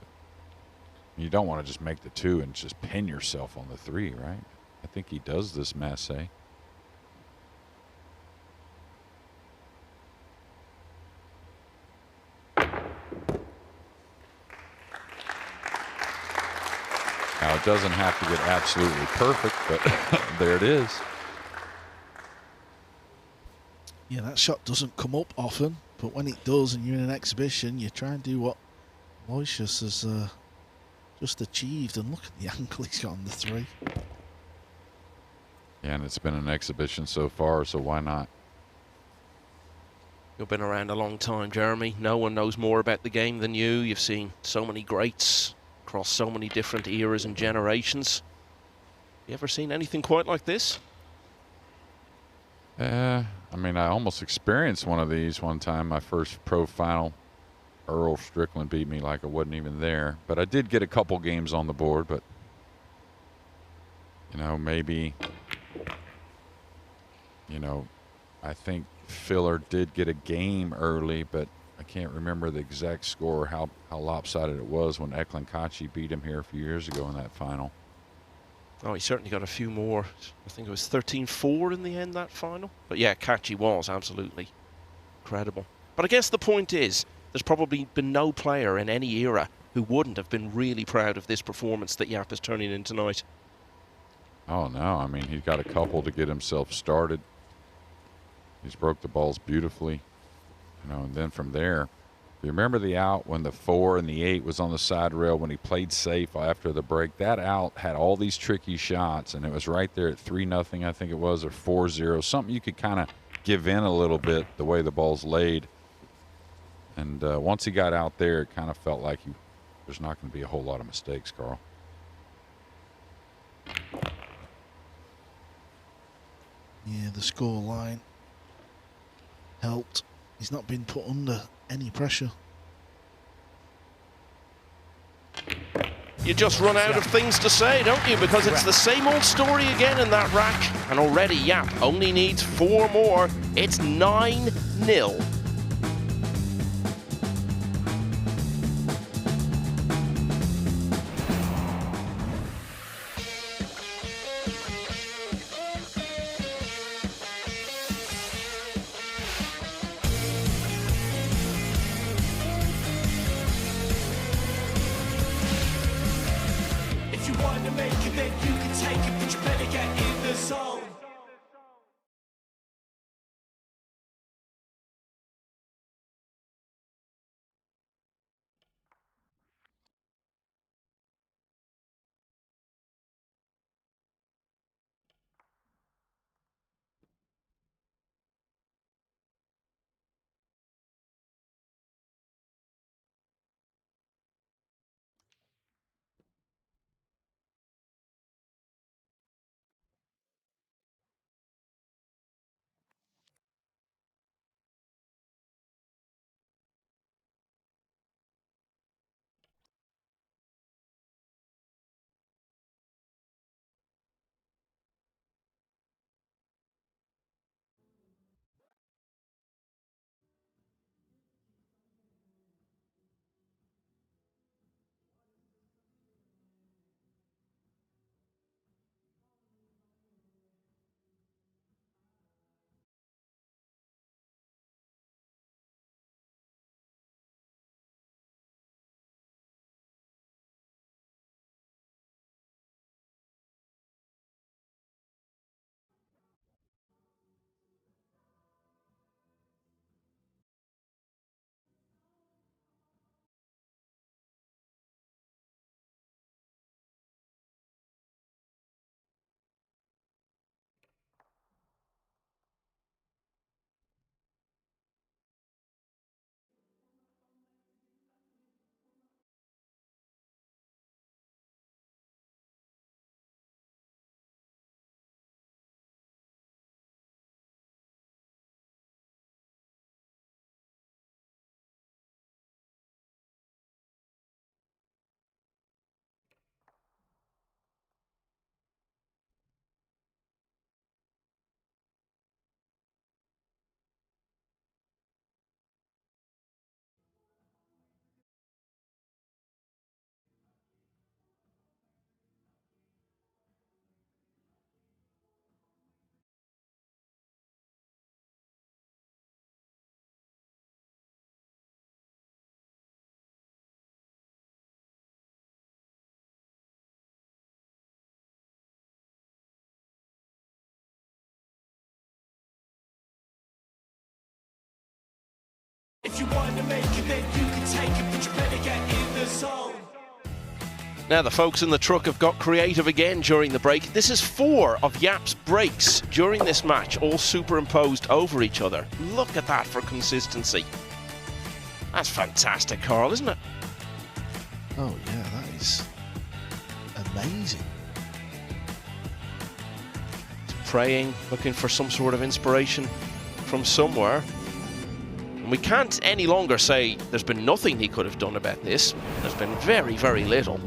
D: You don't want to just make the 2 and just pin yourself on the 3, right? I think he does this masse. Now, it doesn't have to get absolutely perfect, but there it is.
E: Yeah, that shot doesn't come up often, but when it does and you're in an exhibition, you try and do what Aloysius has just achieved, and look at the angle he's got on the 3.
D: Yeah, and it's been an exhibition so far, so why not?
C: You've been around a long time, Jeremy. No one knows more about the game than you. You've seen so many greats across so many different eras and generations. You ever seen anything quite like this?
D: I mean, I almost experienced one of these one time, my first pro final. Earl Strickland beat me like I wasn't even there. But I did get a couple games on the board, but, you know, maybe, you know, I think Filler did get a game early, but I can't remember the exact score, how lopsided it was when Eklund Kachi beat him here a few years ago in that final.
C: Oh, he certainly got a few more. I think it was 13-4 in the end, that final. But yeah, Kachi was absolutely incredible. But I guess the point is, there's probably been no player in any era who wouldn't have been really proud of this performance that Yapp is turning in tonight.
D: Oh, no. I mean, he's got a couple to get himself started. He's broke the balls beautifully. You know, and then from there, you remember the out when the 4 and the 8 was on the side rail when he played safe after the break? That out had all these tricky shots, and it was right there at 3-0, I think it was, or 4-0. Something you could kind of give in a little bit the way the ball's laid. And once he got out there, it kind of felt like there's not going to be a whole lot of mistakes, Carl.
E: Yeah, the score line helped. He's not been put under any pressure.
C: You just run out of things to say, don't you? Because it's the same old story again in that rack. And already Yapp only needs 4 more. It's 9-0.
G: If you want to make it, then you can take it, but you better get in the zone. If you want to make it, then you can take it, but you better get in the zone.
C: Now the folks in the truck have got creative again during the break. This is 4 of Yapp's breaks during this match, all superimposed over each other. Look at that for consistency. That's fantastic, Carl, isn't it?
E: Oh yeah, that is amazing.
C: Praying, looking for some sort of inspiration from somewhere. And we can't any longer say there's been nothing he could have done about this. There's been very, very little.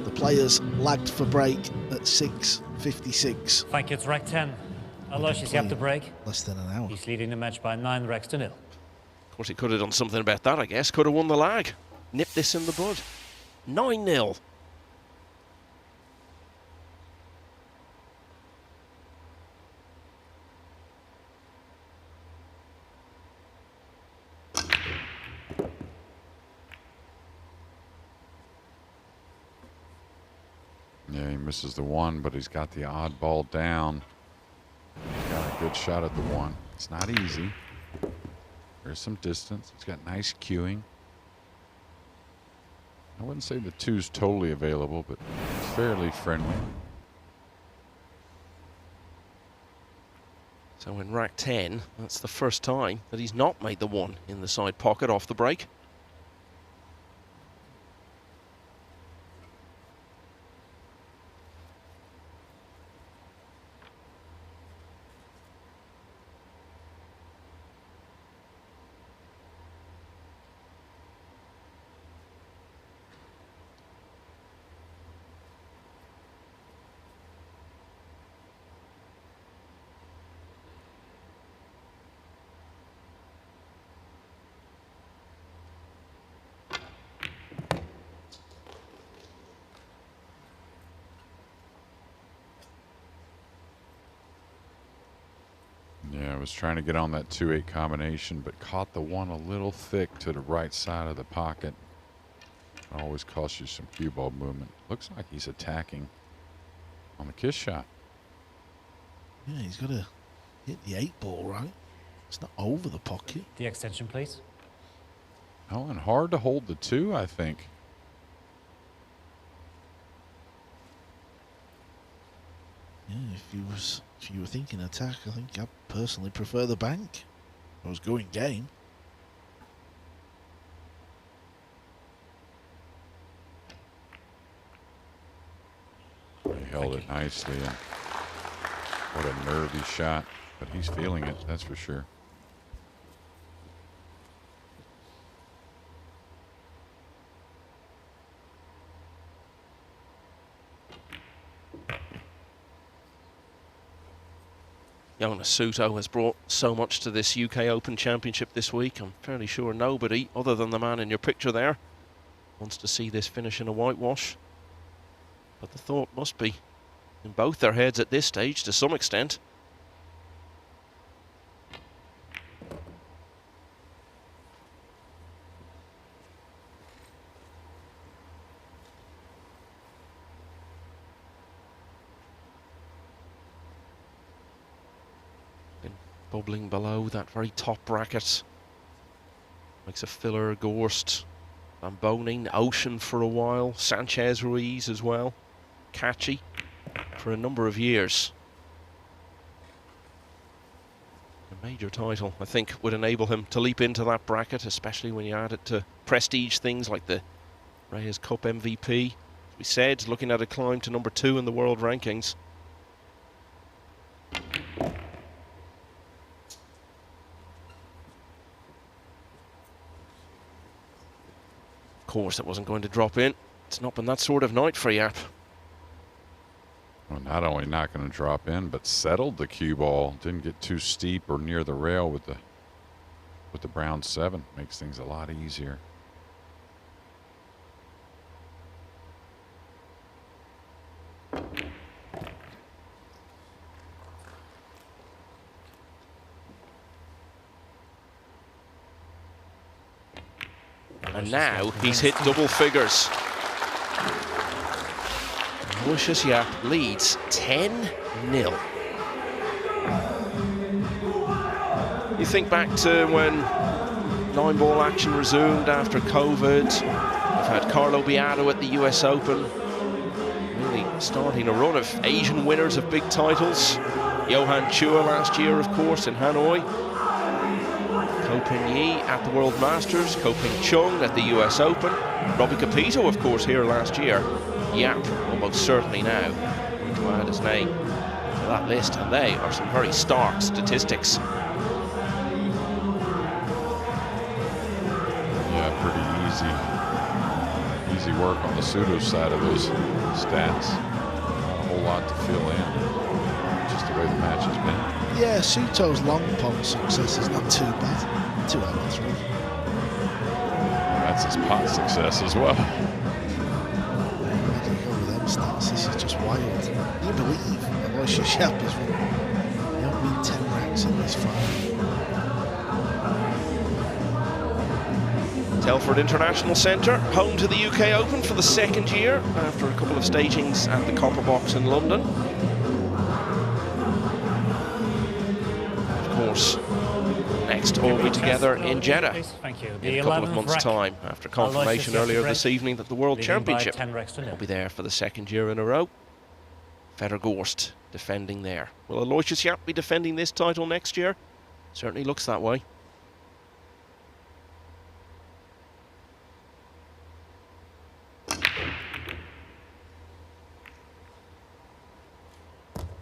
E: The players lagged for break at 6:56.
F: Thank you, it's rec 10. Aloysius Yapp to break.
E: Less than an hour.
F: He's leading the match by 9 recs to 0.
C: Of course, he could have done something about that, I guess. Could have won the lag. Nipped this in the bud. 9-0.
D: Yeah, he misses the one, but he's got the odd ball down. He's got a good shot at the one. It's not easy. There's some distance. It's got nice cueing. I wouldn't say the two's totally available, but fairly friendly.
C: So in rack 10, that's the first time that he's not made the one in the side pocket off the break.
D: Yeah, I was trying to get on that 2-8 combination, but caught the one a little thick to the right side of the pocket. Always costs you some cue ball movement. Looks like he's attacking on the kiss shot.
E: Yeah, he's got to hit the 8 ball, right? It's not over the pocket.
F: The extension, please.
D: Oh, and hard to hold the 2, I think.
E: Yeah, if you were thinking attack, I think I personally prefer the bank. I was going game.
D: He held it nicely, and what a nervy shot. But he's feeling it, that's for sure.
C: Jonas Souto has brought so much to this UK Open Championship this week. I'm fairly sure nobody, other than the man in your picture there, wants to see this finish in a whitewash. But the thought must be in both their heads at this stage to some extent. Bubbling below that very top bracket. Makes a filler, Gorst, Van Boning, Ocean for a while, Sanchez Ruiz as well. Catchy for a number of years. A major title, I think, would enable him to leap into that bracket, especially when you add it to prestige things like the Reyes Cup MVP. As we said, looking at a climb to number 2 in the world rankings. Of course, it wasn't going to drop in. It's not been that sort of night for Yapp.
D: Well, not only not going to drop in, but settled the cue ball. Didn't get too steep or near the rail with the brown 7. Makes things a lot easier.
C: And now he's hit double figures. Aloysius Yapp leads 10-0. You think back to when 9-ball action resumed after COVID. We've had Carlo Beato at the US Open, really starting a run of Asian winners of big titles. Johan Chua last year, of course, in Hanoi. Ko Ping Yi at the World Masters. Ko Ping Chung at the US Open. Robbie Capito, of course, here last year. Yapp, almost certainly now, going to add his name to that list, and they are some very stark statistics.
D: Yeah, pretty easy work on the Souto side of those stats. Not a whole lot to fill in, just the way the match has been.
E: Yeah, Souto's long pond success is not too bad. 2 out of 3.
D: That's his pot success as well.
E: Where do you go with them stats? This is just wild. Can you believe Aloysius Yapp has won 10 racks in this final?
C: Telford International Centre, home to the UK Open for the 2nd year after a couple of stagings at the Copper Box in London. Of course, next all be together in Jeddah
F: Thank you.
C: in a couple of months' time after confirmation earlier this evening that the World Championship will be there for the 2nd year in a row. Fedor Gorst defending there. Will Aloysius Yapp be defending this title next year? Certainly looks that way.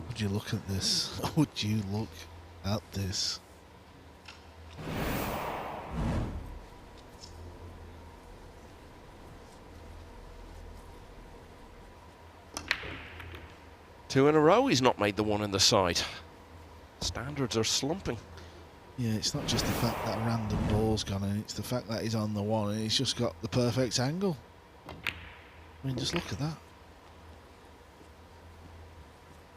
E: Would you look at this? Would you look at this?
C: Two in a row he's not made the one in the side. Standards are slumping.
E: Yeah, it's not just the fact that a random ball's gone in, it's the fact that he's on the one and he's just got the perfect angle. I mean, just look at that.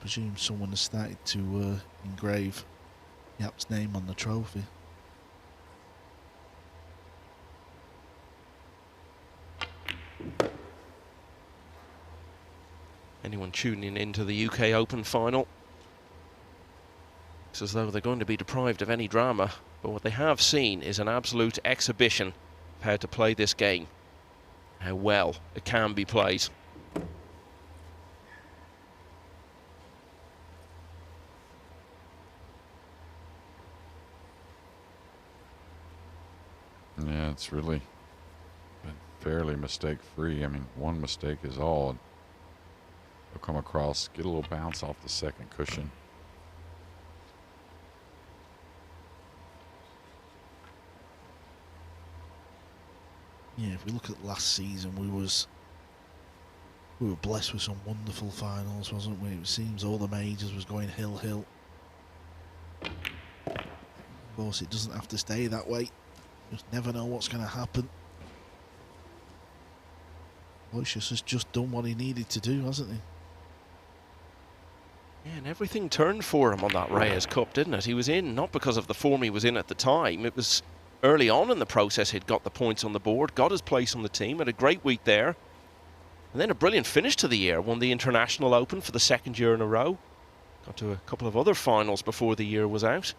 E: Presume someone has started to engrave Yapp's name on the trophy.
C: Anyone tuning into the UK Open final, it's as though they're going to be deprived of any drama, but what they have seen is an absolute exhibition of how to play this game, how well it can be played.
D: Yeah, it's really been fairly mistake-free. I mean, one mistake is all. They'll come across, get a little bounce off the second cushion.
E: Yeah, if we look at last season, we were blessed with some wonderful finals, wasn't we? It seems all the majors was going hill. Of course, it doesn't have to stay that way. You just never know what's going to happen. Aloysius has just done what he needed to do, hasn't he?
C: Yeah, and everything turned for him on that Reyes Cup, didn't it? He was in, not because of the form he was in at the time. It was early on in the process he'd got the points on the board, got his place on the team, had a great week there. And then a brilliant finish to the year, won the International Open for the 2nd year in a row. Got to a couple of other finals before the year was out.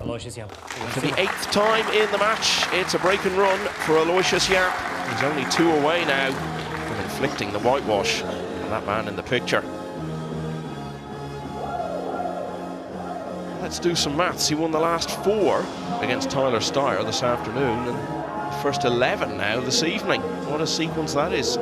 F: Aloysius Yapp.
C: For the 8th time in the match, it's a break and run for Aloysius Yapp. He's only 2 away now from inflicting the whitewash on that man in the picture. Let's do some maths. He won the last 4 against Tyler Steyer this afternoon, and the first 11 now this evening. What a sequence that is.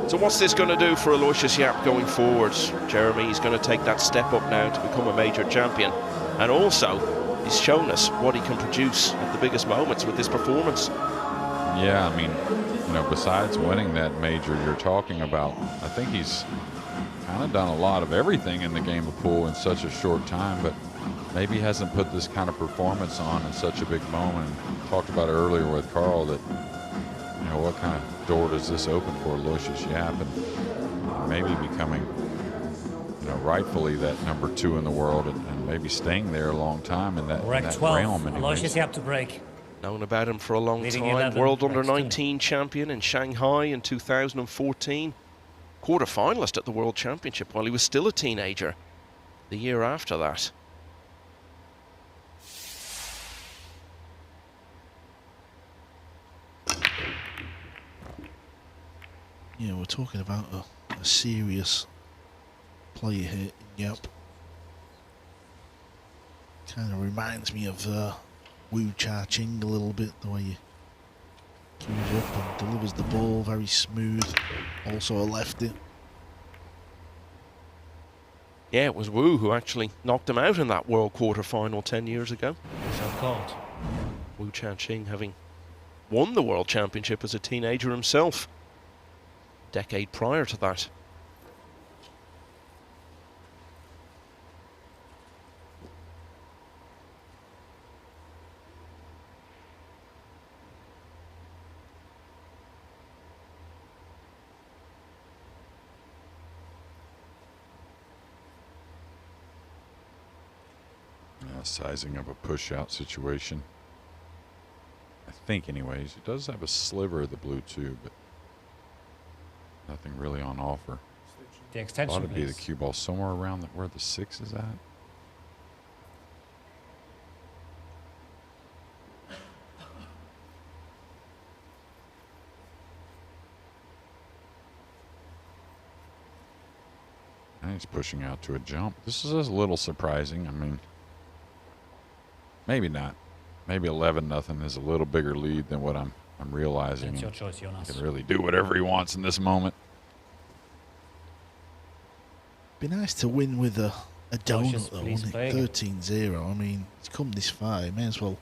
C: So what's this going to do for Aloysius Yapp going forward? Jeremy, he's going to take that step up now to become a major champion. And also, he's shown us what he can produce at the biggest moments with this performance.
D: Yeah, I mean, you know, besides winning that major you're talking about, I think he's kind of done a lot of everything in the game of pool in such a short time, but maybe hasn't put this kind of performance on in such a big moment. And talked about it earlier with Carl that, you know, what kind of door does this open for Aloysius Yapp, and maybe becoming, you know, rightfully that number 2 in the world and maybe staying there a long time in that,
F: Break
D: in that
F: 12.
D: realm.
F: Aloysius Yapp to break.
C: Known about him for a long
F: Leading
C: time.
F: 11,
C: World
F: Rex
C: Under-19 champion in Shanghai in 2014. Quarter-finalist at the World Championship while he was still a teenager the year after that.
E: Yeah, we're talking about a serious player here. Yep. Kind of reminds me of CHUNG a little bit, the way he queues up and delivers the ball very smooth. Also a lefty.
C: Yeah, it was Wu who actually knocked him out in that World quarter-final 10 years ago.
F: So called.
C: Wu Chang having won the World Championship as a teenager himself. Decade prior to that.
D: Sizing of a push-out situation. I think, anyways. It does have a sliver of the blue too, but nothing really on offer.
F: The extension,
D: Ought to be the
F: please.
D: cue ball somewhere around where the 6 is at. And he's pushing out to a jump. This is a little surprising. I mean, maybe not. Maybe 11-0 is a little bigger lead than what I'm realizing.
F: It's your choice,
D: He
F: Jonas.
D: can really do whatever he wants in this moment.
E: Be nice to win with a
F: Aloysius,
E: donut though,
F: please
E: wouldn't
F: play
E: it?
F: again.
E: 13-0. I mean, it's come this far. May as well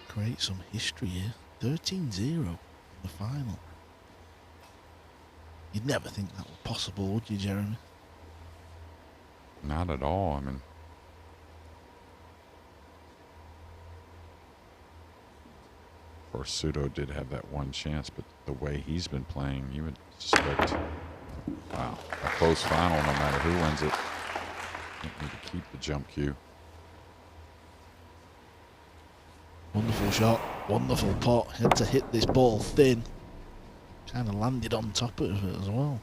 E: create some history here. 13-0 in the final. You'd never think that was possible, would you, Jeremy?
D: Not at all. I mean, of course, Souto did have that one chance, but the way he's been playing, you would suspect, wow, a close final no matter who wins it. Think need to keep the jump cue.
E: Wonderful shot, wonderful pot. Had to hit this ball thin. Kind of landed on top of it as well.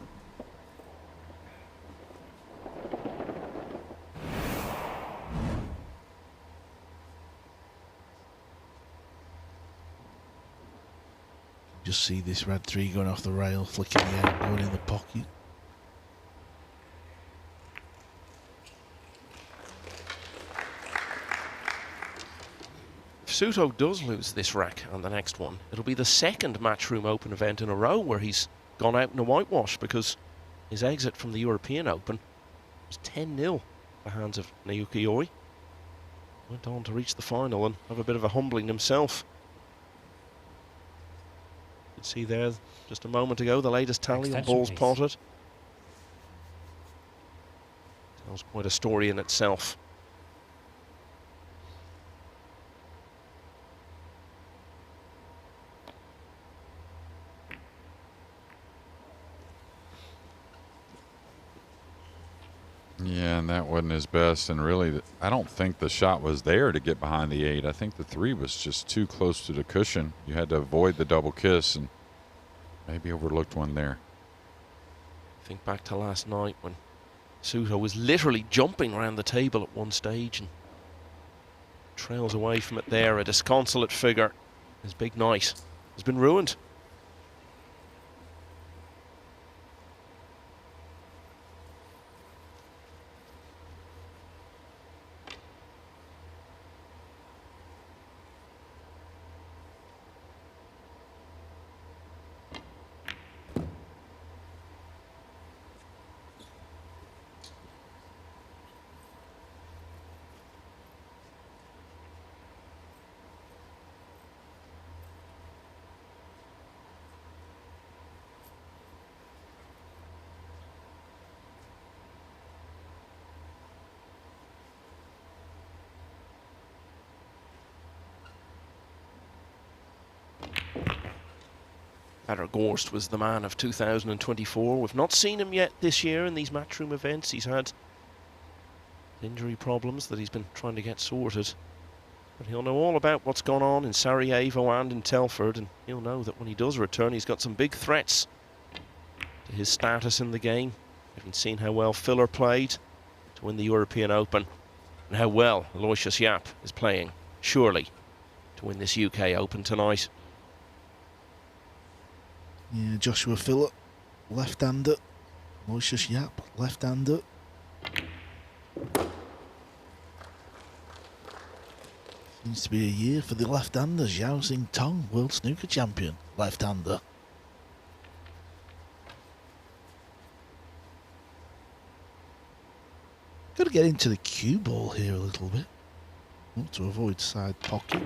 E: Just see this red 3 going off the rail, flicking the air, going in the pocket.
C: If Souto does lose this rack on the next one, it'll be the second Matchroom Open event in a row where he's gone out in a whitewash, because his exit from the European Open was 10-0 at the hands of Naoki Oi. Went on to reach the final and have a bit of a humbling himself. You can see there just a moment ago the latest tally on
F: Extension,
C: balls
F: please.
C: potted. Tells quite a story in itself.
D: Yeah, and that wasn't his best. And really, I don't think the shot was there to get behind the 8. I think the 3 was just too close to the cushion. You had to avoid the double kiss and maybe overlooked one there.
C: Think back to last night when Souto was literally jumping around the table at one stage and trails away from it there. A disconsolate figure. His big night has been ruined. Petter Gorst was the man of 2024. We've not seen him yet this year in these matchroom events. He's had injury problems that he's been trying to get sorted. But he'll know all about what's gone on in Sarajevo and in Telford, and he'll know that when he does return, he's got some big threats to his status in the game. Having seen how well Filler played to win the European Open, and how well Aloysius Yapp is playing, surely, to win this UK Open tonight.
E: Yeah, Joshua Filler, left-hander. Aloysius Yapp, left-hander. Seems to be a year for the left-handers. CHUNG, world snooker champion, left-hander. Got to get into the cue ball here a little bit. To avoid side pocket.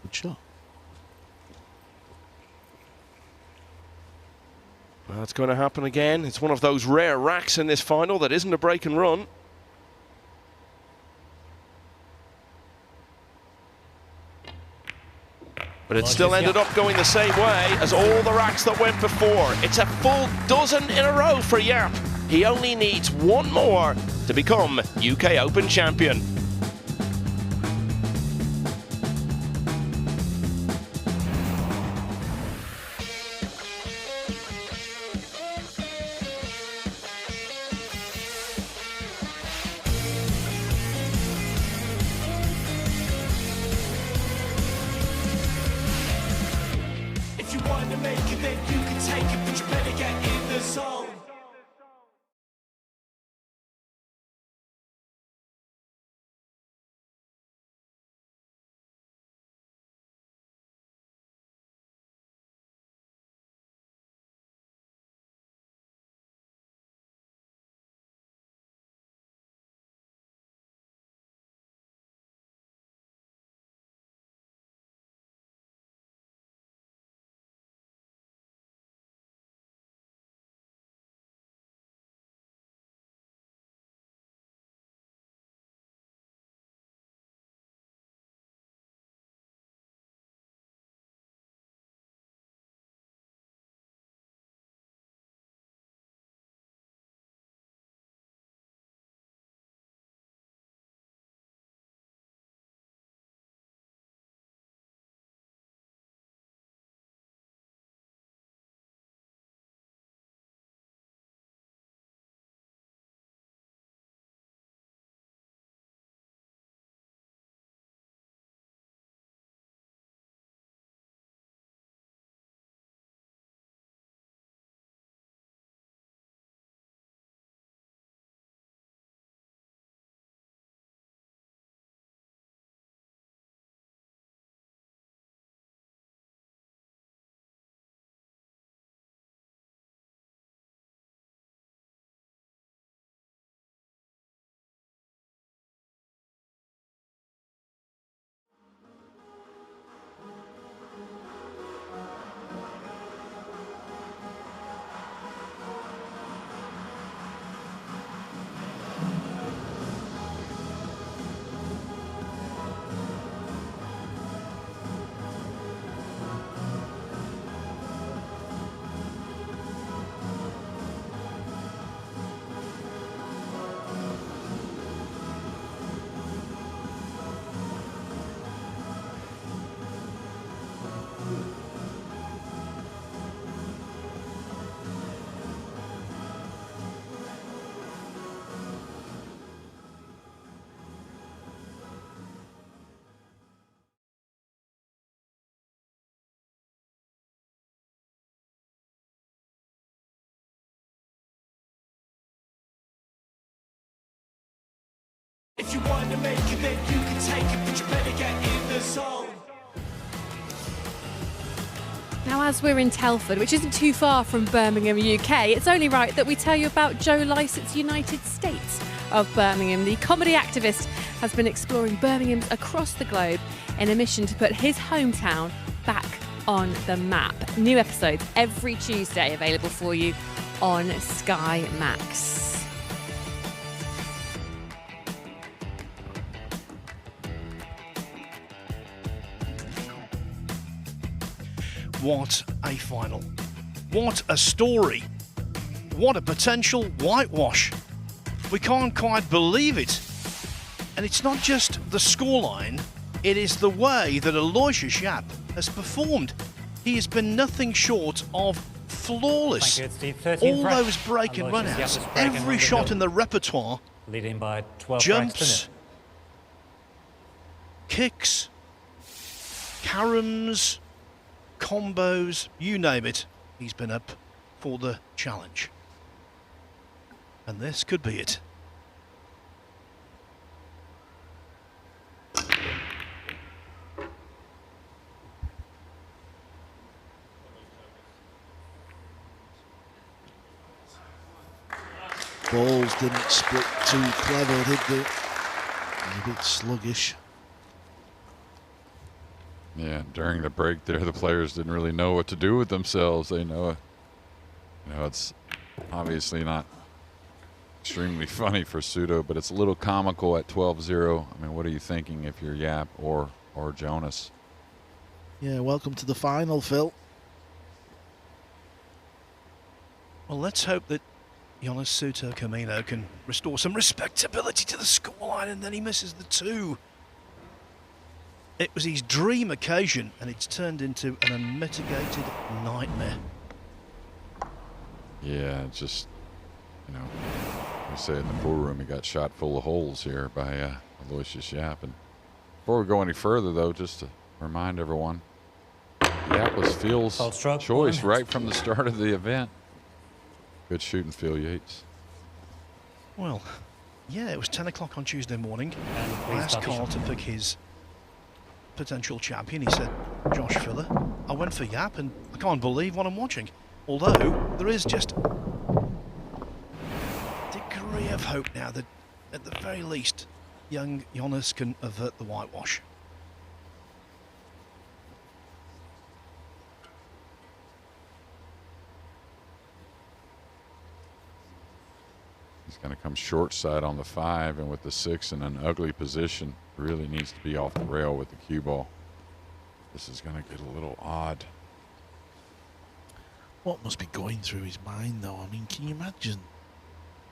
E: Good shot.
C: Well, it's going to happen again. It's one of those rare racks in this final that isn't a break and run. But it still ended up going the same way as all the racks that went before. It's a full dozen in a row for Yapp. He only needs one more to become UK Open champion.
G: If you want to make it, then you can take it, but you better get in the zone. If you want to make it, then you can take it, but you better get in the zone.
B: Now, as we're in Telford, which isn't too far from Birmingham, UK, it's only right that we tell you about Joe Lycett's United States of Birmingham. The comedy activist has been exploring Birminghams across the globe in a mission to put his hometown back on the map. New episodes every Tuesday available for you on Sky Max.
H: What a final. What a story. What a potential whitewash. We can't quite believe it. And it's not just the scoreline, it is the way that Aloysius Yapp has performed. He has been nothing short of flawless.
F: Thank you, Steve. 13
H: All
F: fresh.
H: those break and run
F: Aloysius
H: outs,
F: Yapp is breaking
H: every
F: on the
H: shot
F: hill.
H: in the repertoire,
F: Leading by 12 fracks
H: jumps,
F: to nil.
H: kicks, caroms, combos, you name it, he's been up for the challenge. And this could be it.
E: Balls didn't split too clever, did they? A bit sluggish.
D: Yeah, during the break there, the players didn't really know what to do with themselves. They know, it's obviously not extremely funny for Souto, but it's a little comical at 12-0. I mean, what are you thinking if you're Yapp or Jonas?
E: Yeah, welcome to the final, Phil.
H: Well, let's hope that Jonas Souto Camino can restore some respectability to the scoreline, and then he misses the two. It was his dream occasion, and it's turned into an unmitigated nightmare.
D: Yeah, just, we say in the pool room, he got shot full of holes here by Aloysius Yapp. And before we go any further, though, just to remind everyone, Yapp was Phil's choice right from the start of the event. Good shooting, Phil Yates.
H: Well, yeah, it was 10 o'clock on Tuesday morning. I asked Carl to pick his potential champion. He said, Josh Filler. I went for Yapp, and I can't believe what I'm watching. Although, there is just a degree of hope now that, at the very least, young Jonas can avert the whitewash.
D: He's going to come short side on the 5, and with the 6 in an ugly position, really needs to be off the rail with the cue ball. This is going to get a little odd.
E: What must be going through his mind, though? I mean, can you imagine?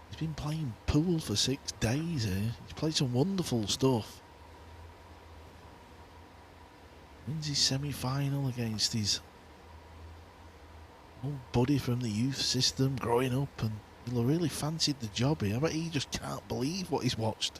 E: He's been playing pool for 6 days here. He's played some wonderful stuff. Wins his semi-final against his old buddy from the youth system growing up, and he'll have really fancied the job here. I bet he just can't believe what he's watched.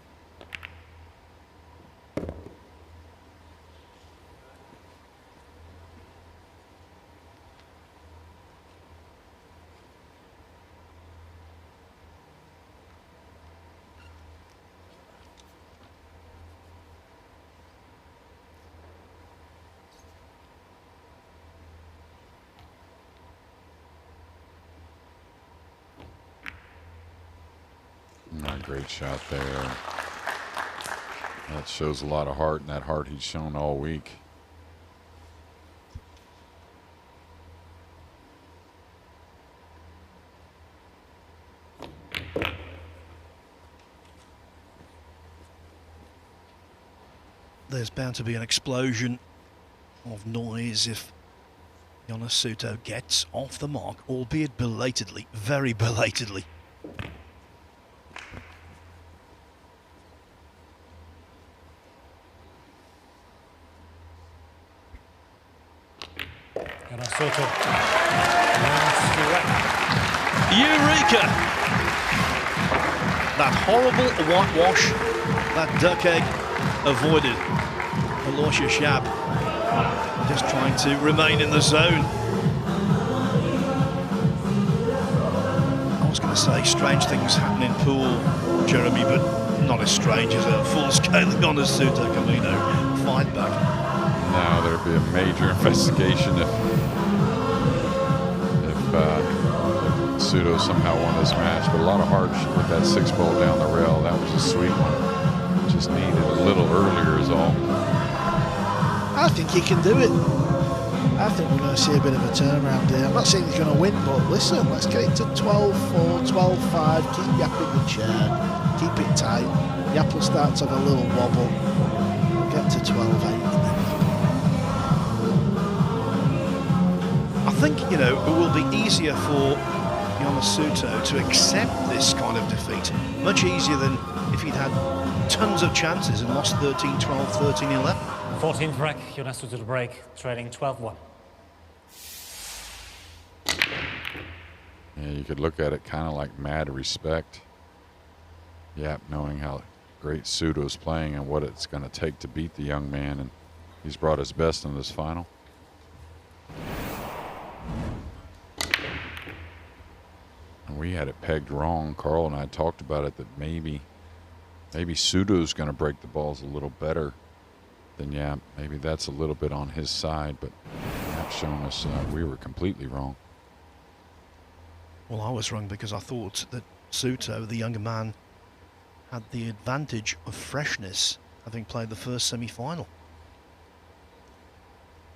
D: Great shot there. That shows a lot of heart, and that heart he's shown all week.
H: There's bound to be an explosion of noise if Jonas Souto gets off the mark, albeit belatedly, very belatedly.
F: Souto.
H: Eureka! That horrible whitewash, that duck egg, avoided. Aloysius Yapp just trying to remain in the zone. I was going to say strange things happen in pool, Jeremy, but not as strange as a full-scale Jonas Souto Camino fight back.
D: Now there'd be a major investigation if Souto somehow won this match, but a lot of heart with that 6 ball down the rail. That was a sweet one. Just needed a little earlier is all.
E: I think he can do it. I think we're going to see a bit of a turnaround here. I'm not saying he's going to win, but listen, let's get it to 12-4, 12-5. Keep Yapp in the chair. Keep it tight. Yapp will start to have a little wobble. We'll get to 12-8.
H: think, you know, it will be easier for Jonas Souto to accept this kind of defeat. Much easier than if he'd had tons of chances and lost 13-12, 13-11.
F: 14th rack, Jonas to the break, trailing 12-1.
D: Yeah, you could look at it kind of like mad respect. Yapp knowing how great Souto's playing and what it's going to take to beat the young man, and he's brought his best in this final. And we had it pegged wrong. Carl and I talked about it, that maybe Souto's going to break the balls a little better than Yapp. Maybe that's a little bit on his side, but Yapp's shown us we were completely wrong.
H: Well, I was wrong because I thought that Souto, the younger man, had the advantage of freshness, having played the first semi-final.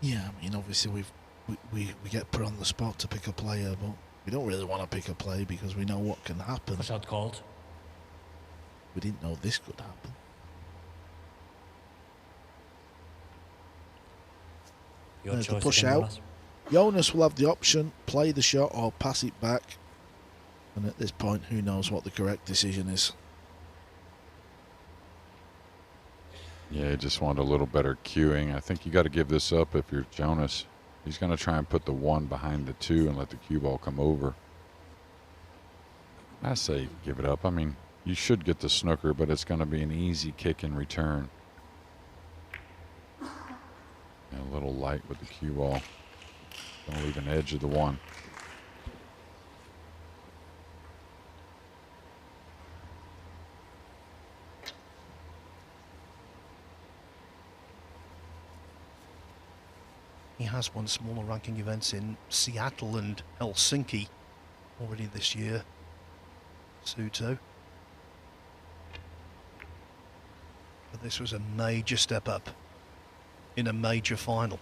E: Yeah, I mean, obviously we get put on the spot to pick a player, but we don't really want to pick a play because we know what can happen.
F: Push out called.
E: We didn't know this could happen.
F: Your
E: There's the
F: choice
E: push
F: again,
E: out.
F: Jonas.
E: Jonas will have the option, play the shot or pass it back. And at this point, who knows what the correct decision is.
D: Yeah, he just wanted a little better cueing. I think you got to give this up if you're Jonas. He's going to try and put the 1 behind the 2 and let the cue ball come over. I say give it up. I mean, you should get the snooker, but it's going to be an easy kick in return. And a little light with the cue ball. Going to leave an edge of the 1.
H: He has won smaller ranking events in Seattle and Helsinki already this year, Souto. But this was a major step up in a major final.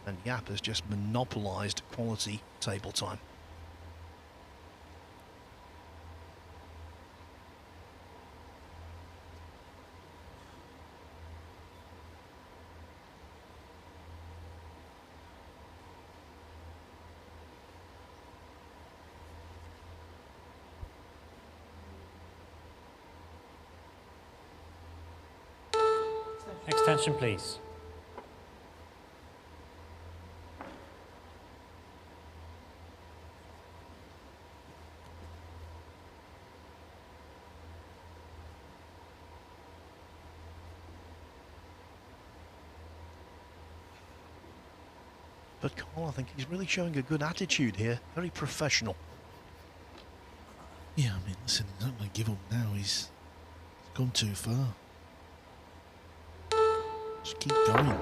H: And Yapp has just monopolised quality table time.
F: Extension, please.
H: But Carl, I think he's really showing a good attitude here, very professional.
E: Yeah, I mean, listen, he's not going to give up now. He's gone too far. Just keep going. At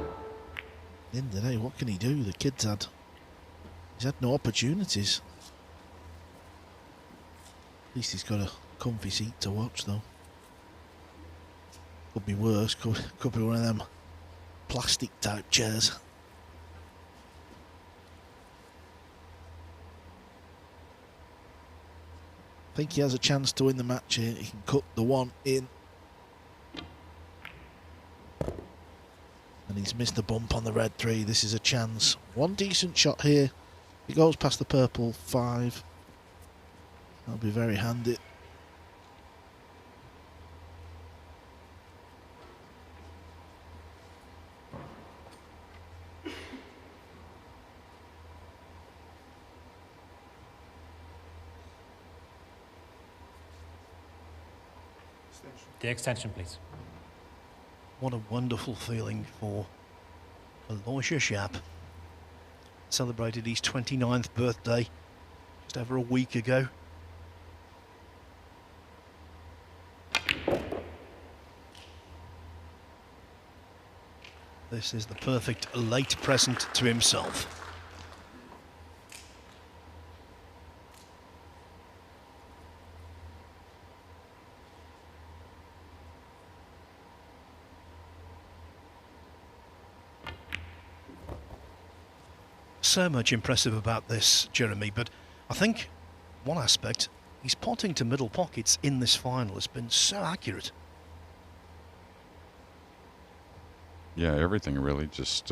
E: the end of the day, what can he do? The kid's he's had no opportunities. At least he's got a comfy seat to watch, though. Could be worse. Could be one of them plastic type chairs. I think he has a chance to win the match here. He can cut the 1 in. And he's missed a bump on the red 3. This is a chance. 1 decent shot here. He goes past the purple 5. That'll be very handy.
F: The extension, please.
H: What a wonderful feeling for Aloysius Yapp. Celebrated his 29th birthday just over a week ago. This is the perfect late present to himself. So much impressive about this, Jeremy, but I think one aspect, his potting to middle pockets in this final has been so accurate.
D: Yeah, everything really just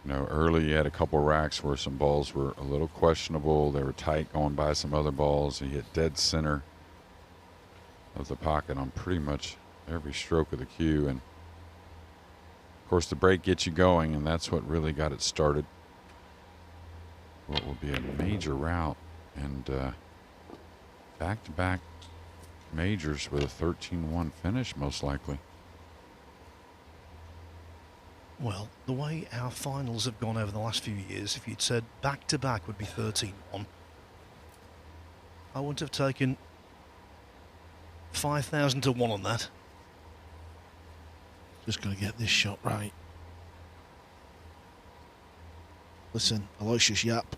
D: You know, early he had a couple racks where some balls were a little questionable. They were tight going by some other balls. He hit dead center of the pocket on pretty much every stroke of the cue. And, of course, the break gets you going, and that's what really got it started. What will be a major rout, and back-to-back majors with a 13-1 finish, most likely.
H: Well, the way our finals have gone over the last few years, if you'd said back-to-back would be 13-1, I wouldn't have taken 5,000 to 1 on that.
E: Just going to get this shot right. Listen, Aloysius Yapp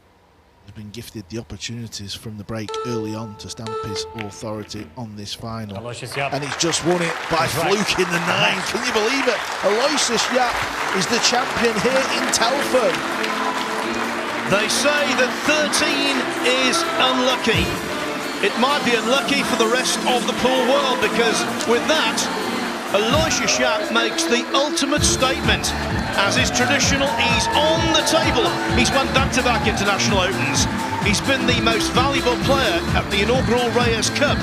E: has been gifted the opportunities from the break early on to stamp his authority on this final.
F: Aloysius Yapp.
E: And he's just won it by fluke in the 9. Can you believe it? Aloysius Yapp is the champion here in Telford.
H: They say that 13 is unlucky. It might be unlucky for the rest of the pool world, because with that, Aloysius Yapp makes the ultimate statement. As is traditional, he's on the table. He's won back-to-back international opens. He's been the most valuable player at the inaugural Reyes Cup.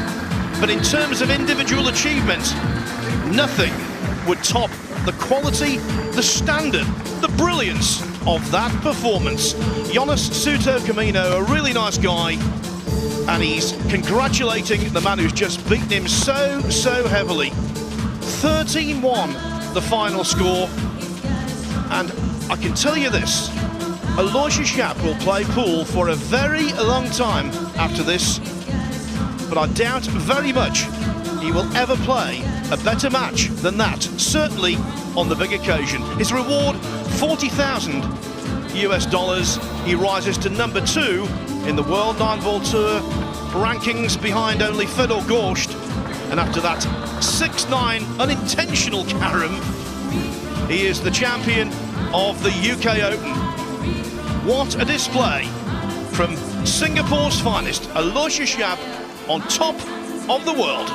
H: But in terms of individual achievement, nothing would top the quality, the standard, the brilliance of that performance. Jonas Souto Camino, a really nice guy, and he's congratulating the man who's just beaten him so heavily. 13-1, the final score. And I can tell you this, Aloysius Yapp will play pool for a very long time after this, but I doubt very much he will ever play a better match than that, certainly on the big occasion. His reward, $40,000 US. He rises to number 2 in the World 9-Ball Tour rankings, behind only Fedor Gorsht. And after that 6-9 unintentional carom, he is the champion of the UK Open. What a display from Singapore's finest, Aloysius Yapp, on top of the world.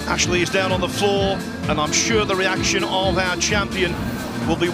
H: Ashley is down on the floor, and I'm sure the reaction of our champion will be